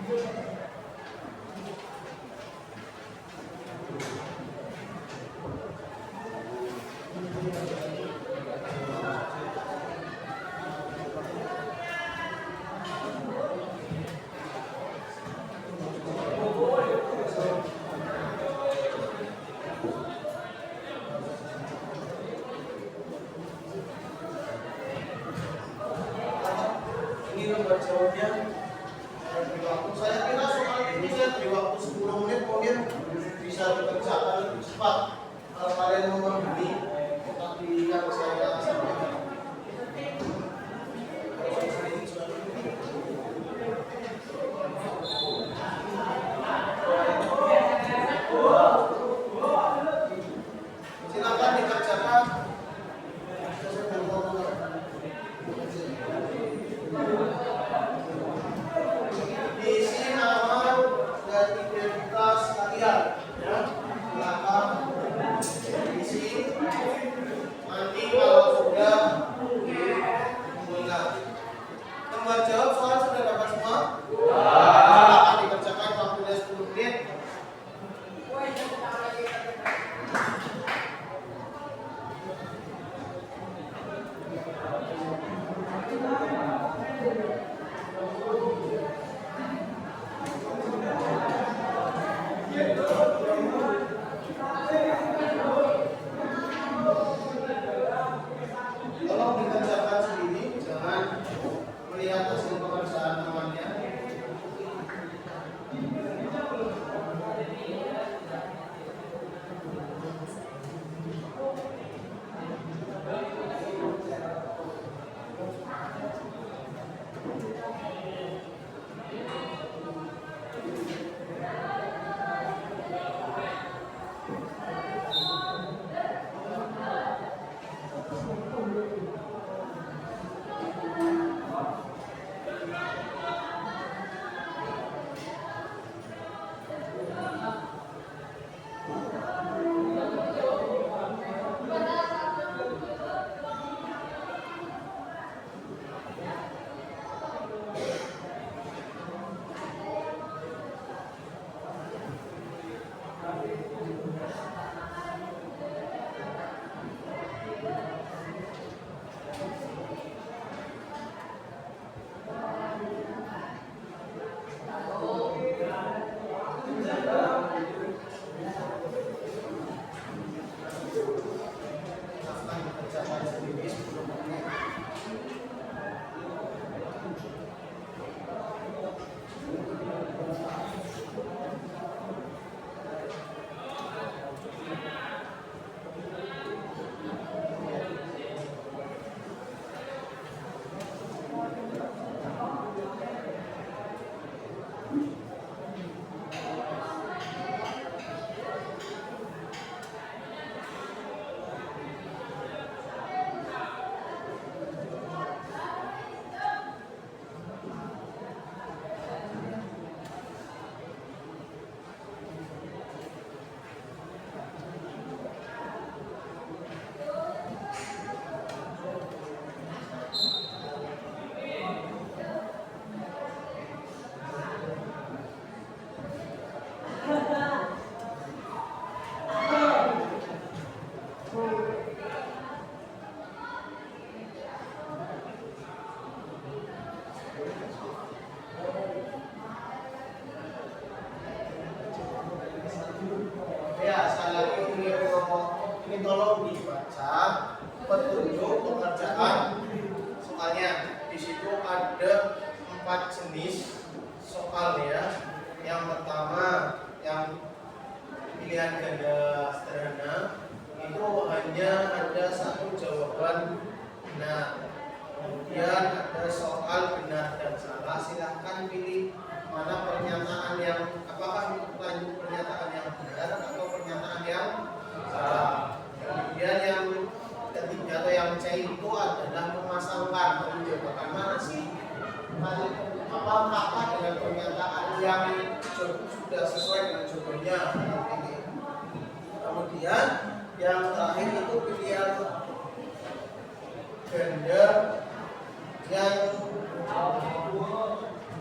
Ini lembar jawabnya. Saya kira soal ini saya beri waktu 10 menit kemudian bisa dikerjakan lebih cepat. Kalau kalian mau membeli, tapi yang saya sampaikan. Silakan dikerjakan. Isi nama dan identitas kalian, ya. Silakan isi. Nanti kalau sudah dimulai. Lembar jawab soal sudah dapat semua? Silakan dikerjakan waktunya 10 menit. Tolong dikerjakan sendiri, jangan melihat hasil pekerjaan temannya. Silakan dikerjakan sendiri 10 menit. Ya, sekali lagi ini tolong dibaca petunjuk pekerjaan soalnya. Di situ ada 4 jenis soal ya. Yang pertama, yang pilihan ganda sederhana itu hanya ada 1 jawaban benar. Kemudian ada soal benar dan salah. Silahkan pilih mana pernyataan yang apakah itu lanjut pernyataan yang benar atau pernyataan yang salah. Kemudian yang ketiga atau yang C itu adalah memasangkan menunjukkan mana sih apa kata dengan pernyataan yang sudah sesuai dengan jawabannya. Kemudian yang terakhir itu pilihan ganda yang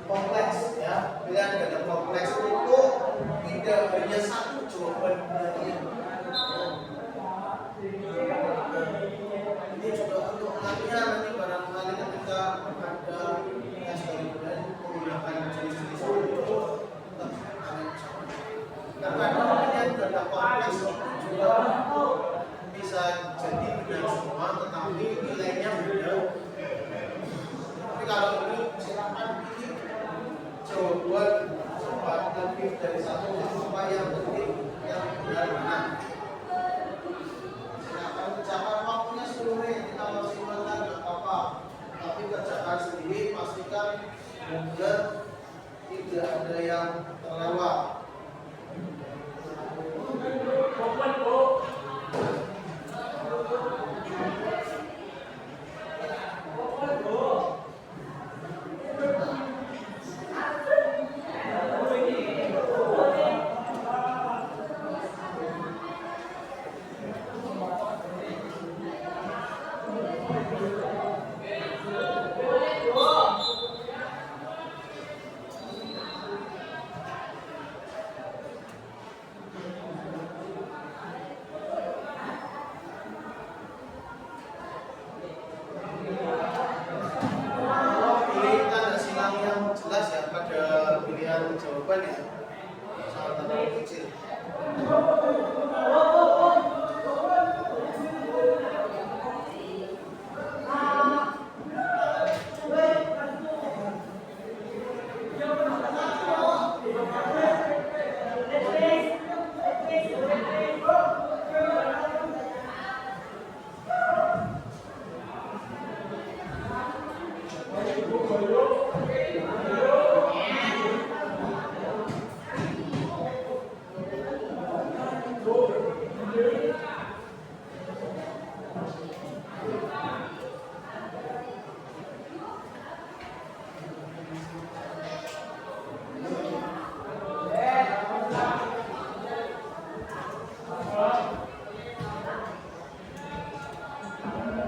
kompleks ya. Pilihan ganda kompleks itu tidak hanya satu jawaban dari ini juga untuk latihan nanti barangkali ketika ada tes dari kemudian menggunakan jenis-jenis itu karena pilihan ganda kompleks juga bisa jadi benar semua tetapi nilainya beda. Tapi kalau ini silakan pilih jawaban lebih dari satu apa yang penting yang benar mana. Silakan ucapkan waktunya 10 menit kita maksimalkan nggak apa-apa. Tapi kerjakan sendiri pastikan benar tidak ada yang terlewat. Jelas ya pada pilihan jawaban ya soal tanda kecil.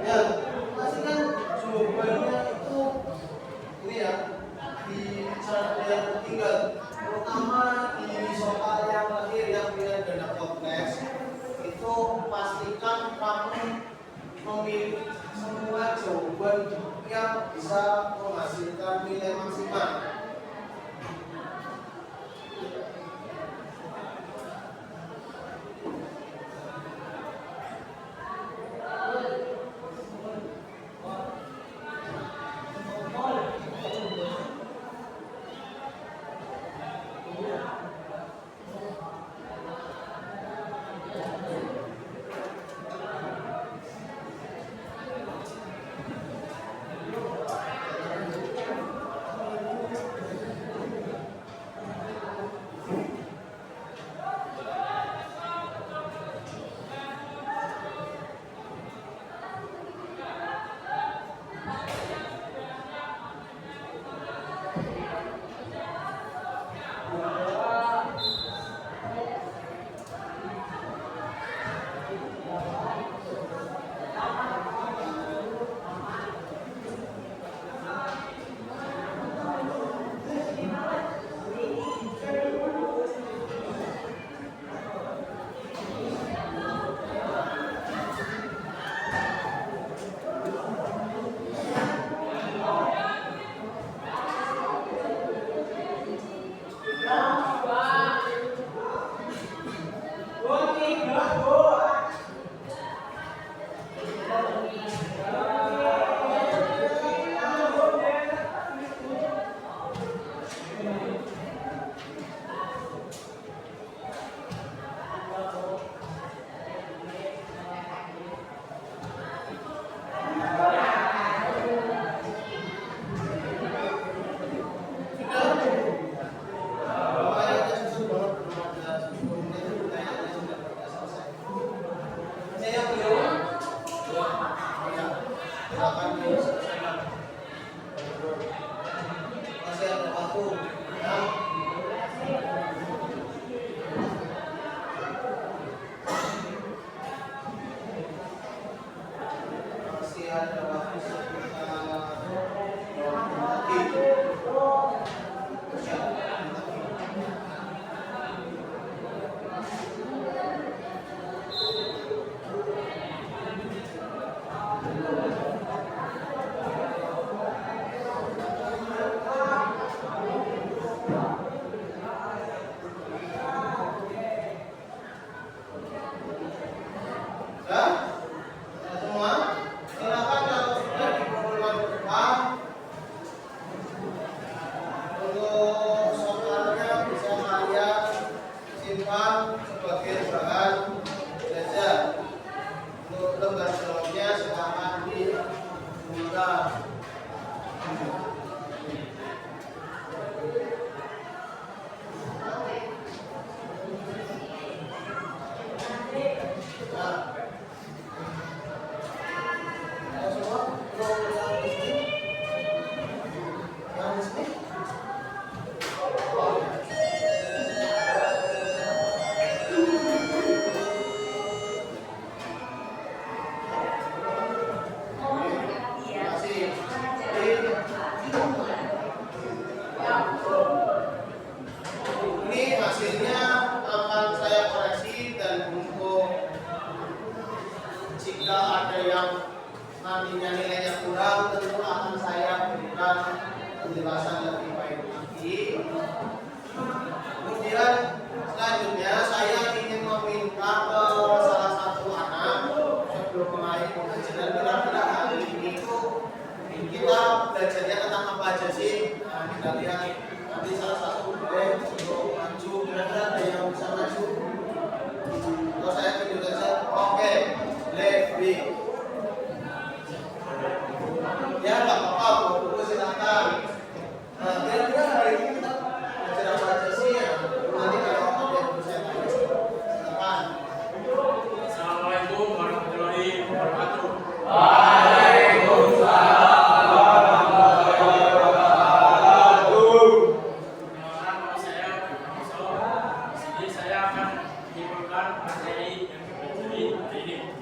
Ya, pasti kan jawabannya itu ini ya di cara yang tertinggal, terutama di soal yang terakhir yang pilihan ganda kompleks itu pastikan kamu memilih semua jawaban yang bisa menghasilkan nilai maksimal. teman-teman sebagai bahan belajar. Untuk lembar jawabnya silakan dibuka. Ini hasilnya akan saya koreksi, dan untuk jika ada yang nantinya nilainya kurang, tentu akan saya berikan penjelasan lebih baik lagi. Kemudian selanjutnya saya ingin meminta ke salah satu anak sebelum mengakhiri pengajaran, kira-kira hari ini itu kita belajarnya tentang apa aja sih? Nah, kita lihat nanti salah satu boleh untuk maju, kira-kira ada yang bisa maju? Kalau saya tunjuk saja, oke, lebih. Ya nggak apa-apa, buku silakan. Nah, kira-kira hari ini kita belajar apa aja sih ya? Nanti kalau ada yang bisa tanya, silakan. Assalamualaikum warahmatullahi wabarakatuh. Perkenalkan, nama saya Muso. Di sini saya akan menyimpulkan materi yang dipelajari hari ini.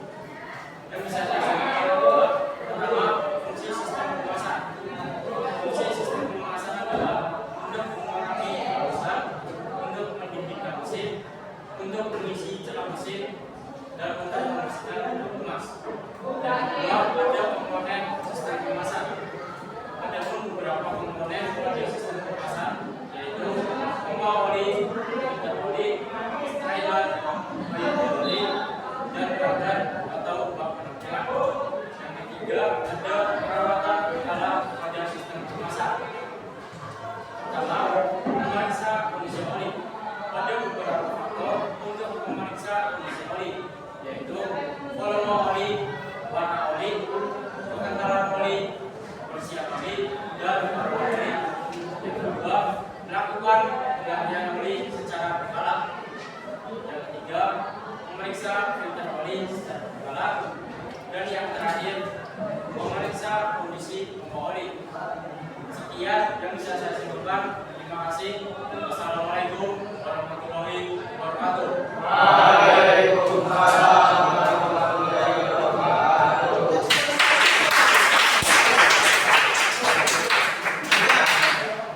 Yang bisa saya sampaikan adalah pertama, fungsi sistem pengawasan. Fungsi sistem pengawasan adalah untuk mengurangi kerusakan, untuk mendidikkan mesin, untuk mengisi celah mesin, dan untuk membersihkan bentuk emas. Dan kedua, ada komponen sistem kemasan. Ada pun beberapa komponen pada sistem kemasan, yaitu pompa oli, filter oli, trailer, pipe oli, dan gardan atau bak penampilan. Yang ketiga, ada perawatan alat pada sistem kemasan. Pertama, memeriksa kondisi oli. Ada beberapa faktor untuk memeriksa kondisi oli, yaitu volume oli, warna oli, kekentalan oli, kebersihan oli, dan aroma oli. Yang kedua, melakukan penggantian oli secara berkala. Yang ketiga, memeriksa filter oli secara berkala. Dan yang terakhir, memeriksa kondisi pompa oli. Sekian yang bisa saya simpulkan. Terima kasih. Wassalamualaikum warahmatullahi wabarakatuh.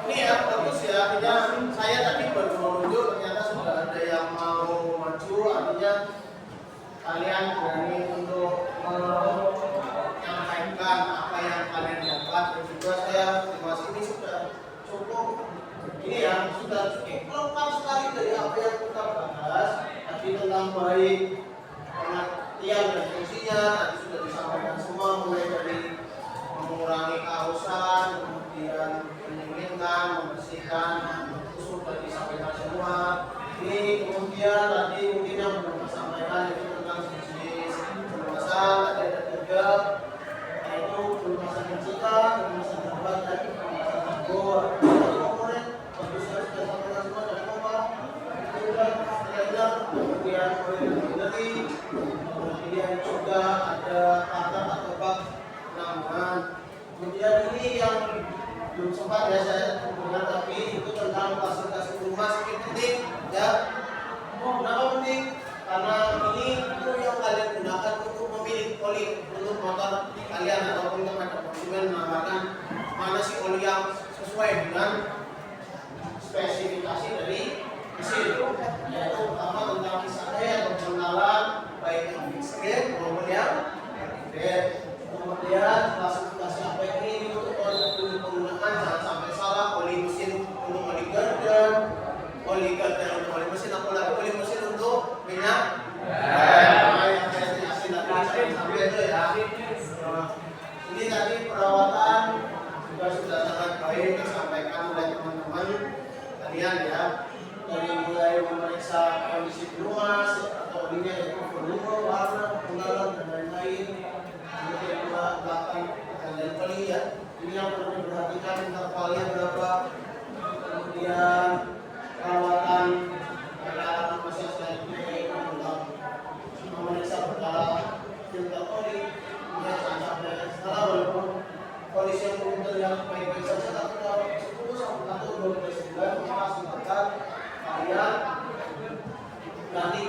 Ini ya bagus ya, artinya saya tadi baru menunjuk, ternyata sudah ada yang mau maju, artinya kalian berani untuk menyampaikan apa yang kalian dapat, dan juga saya terima kasih, ini sudah cukup, ini ya sudah cukup lengkap sekali dari apa yang kita bahas tadi tentang baik pengertian dan fungsinya. Tadi sudah disampaikan semua, mulai dari mengurangi kehausan, kemudian mendinginkan, membersihkan, itu sudah disampaikan semua. Ini kemudian tadi mungkin yang belum disampaikan itu tentang jenis pelunasan, tadi ada tiga, yaitu pelunasan mencegah, pelunasan darurat, dan pelunasan tangguh. Komponen bagus sudah disampaikan semua, dan apa? Itu sudah belajar, kemudian dari, kemudian juga ada kata atau bab penambahan. Kemudian ini yang belum sempat ya saya dengar, tapi itu tentang fasilitas rumah sedikit penting ya. Kenapa penting? Karena ini itu yang kalian gunakan untuk memilih oli untuk motor kalian, ataupun kepada konsumen menawarkan mana sih oli yang sesuai dengan spesifikasi dari mesin, yaitu pertama tentang kisah atau pengenalan baik yang fixed grade maupun yang grade. Kemudian klasifikasi APK ini untuk oli penggunaan, jangan sampai salah, oli mesin untuk oli gardan untuk oli mesin, apalagi oli mesin untuk minyak yang saya sampai itu ya. Ini tadi perawatan juga sudah sangat baik disampaikan oleh teman-teman kalian ya, dari mulai memeriksa ya. Ini yang perlu diperhatikan, intervalnya berapa, kemudian perawatan peralatan mesin selanjutnya untuk memeriksa perkara filter oli, ya sampai setelah walaupun kondisi yang belum terlihat baik-baik saja, tapi kalau 10 sampai atau 12 bulan maka silakan kalian nanti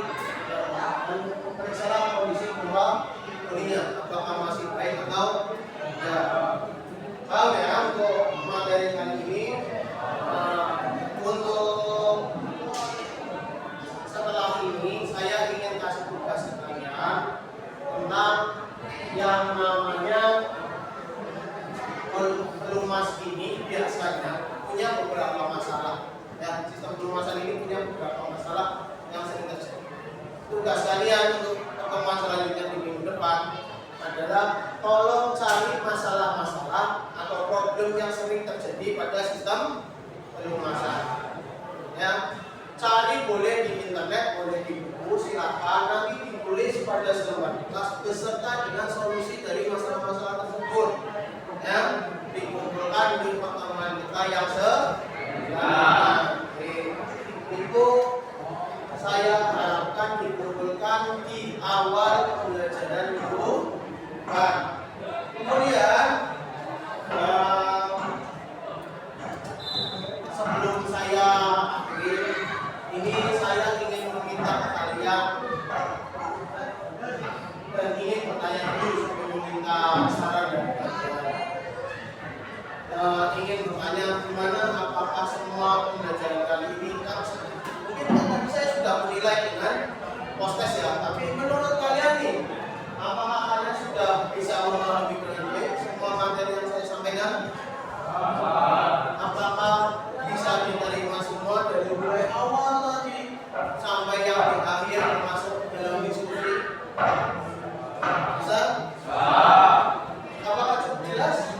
periksa kondisi olinya apakah masih baik atau tidak. Paham ya untuk materi kali ini. Untuk setelah ini saya ingin kasih tugas ke kalian tentang yang namanya pelumas ini biasanya punya beberapa masalah. Ya, sistem pelumasan ini punya beberapa masalah yang sering terjadi. Tugas kalian untuk pertemuan selanjutnya di minggu depan adalah tolong cari masalah-masalah atau problem yang sering terjadi pada sistem pelumasan. Ya, cari boleh di internet, boleh di buku, silakan nanti ditulis pada selembar kertas beserta dengan solusi dari masalah-masalah tersebut. Ya, dikumpulkan di pertemuan kita yang itu saya harapkan dikumpulkan di awal pembelajaran minggu depan. Kemudian sebelum saya akhir ini, saya ingin meminta kalian dan ingin bertanya dulu sebelum meminta saran dari kalian. Ingin bertanya gimana, apakah semua pembelajaran kali ini kan mungkin tadi saya sudah menilai dengan post-test ya, tapi menurut kalian nih, apakah kalian sudah bisa memahami dengan baik semua materi yang saya sampaikan? Apakah bisa diterima semua dari mulai awal tadi sampai yang di akhir termasuk dalam diskusi? Bisa? Apakah cukup jelas?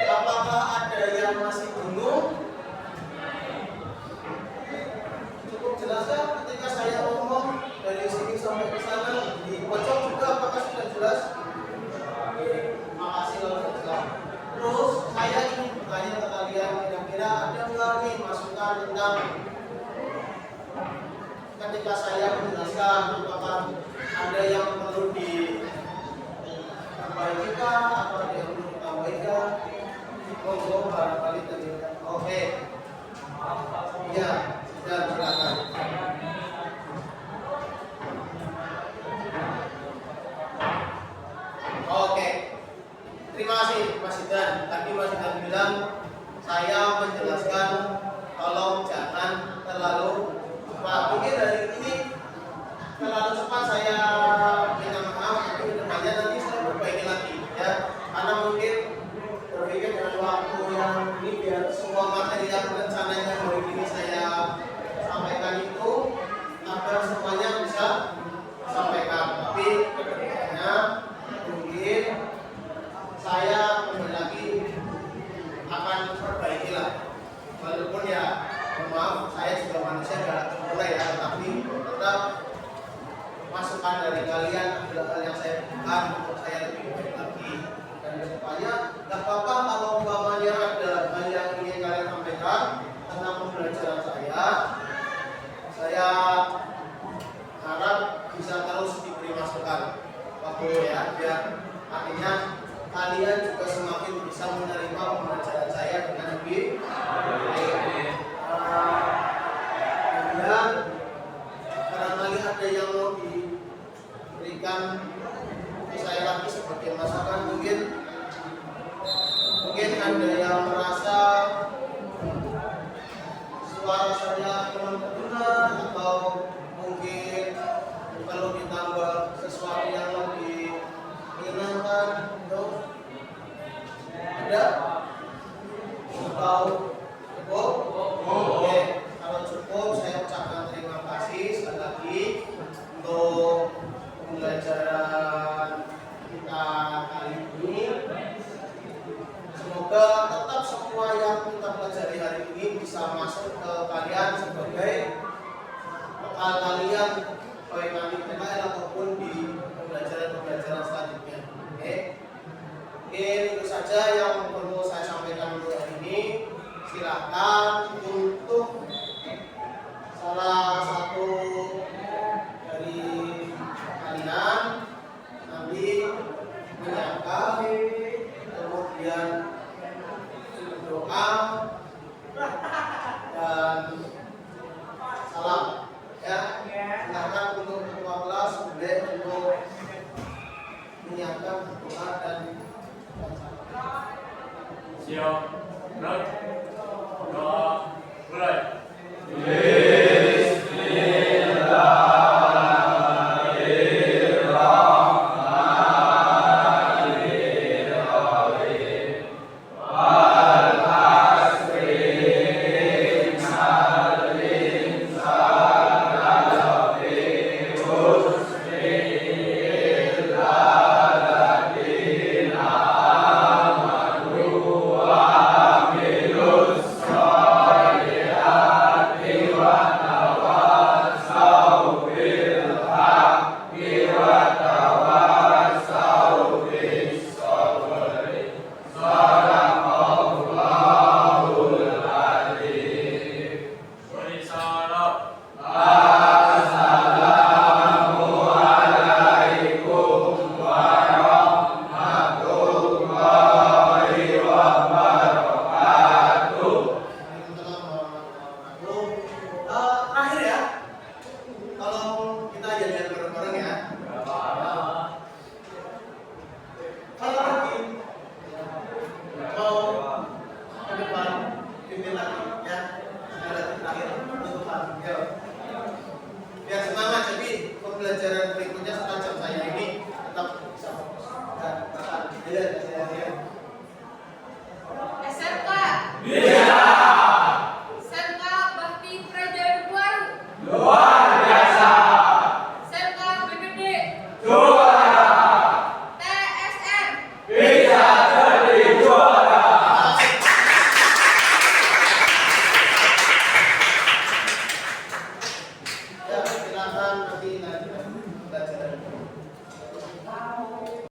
Apakah ada yang masih bingung? Cukup jelas kan ketika saya ngomong dari sini sampai ke sana, di pojok juga apakah sudah jelas? Oke, makasih kalau sudah jelas. Terus saya ingin bertanya ke kalian, kira-kira ada nggak nih masukan tentang ketika saya menjelaskan, apakah ada yang perlu diperbaiki atau ada yang perlu ditambahkan? Monggo barangkali terlihat. Oke. Ya, sudah silakan. Oke. Terima kasih Mas Idan. Tadi Mas Idan bilang saya menjelaskan tolong jangan terlalu cepat. Mungkin dari ini terlalu cepat saya minta maaf, tapi kedepannya nanti saya perbaiki lagi ya. Karena mungkin berpikir dengan waktu yang ini biar semua materi yang rencananya hari ini saya sampaikan itu agar semuanya bisa sampaikan. Tapi kedepannya mungkin saya kembali lagi akan perbaiki lah. Walaupun ya maaf, saya juga manusia gak sempurna ya, tetapi tetap masukan dari kalian adalah hal yang saya butuhkan untuk saya lebih baik lagi. Dan kedepannya gak apa-apa kalau umpamanya ada hal yang ingin kalian sampaikan tentang pembelajaran saya harap bisa terus diberi masukan waktu ya, biar artinya kalian juga semakin bisa menerima pembelajaran saya dengan lebih baik. Kemudian barangkali ada yang mau diberikan saya lagi sebagai masukan, mungkin ada yang merasa suara saya kurang terdengar atau mungkin perlu ditambah sesuatu yang lebih menyenangkan. Ada? Atau cukup? Oke, kalau cukup saya ucapkan terima kasih sekali lagi untuk pembelajaran kita kali ini. Semoga tetap semua yang kita pelajari hari ini bisa masuk ke kalian sebagai bekal kalian baik nanti PKL ataupun di pembelajaran selanjutnya. Oke. Mungkin itu saja yang perlu saya sampaikan untuk hari ini. Silakan untuk salah satu dari kalian nanti menyiapkan, kemudian berdoa dan salam. Ya, silakan untuk ketua kelas boleh untuk menyiapkan doa dan salam. Siap. Gerak. Doa. Mulai. Beri salam. Terakhir ya, kalau kita janjian bareng-bareng ya. Kalau lagi mau ke depan, pimpin lagi ya. Ada terakhir untuk depan. Yuk. Biar semangat, jadi pembelajaran berikutnya setelah jam saya ini tetap bisa fokus. Dan akan dilihat hasilnya.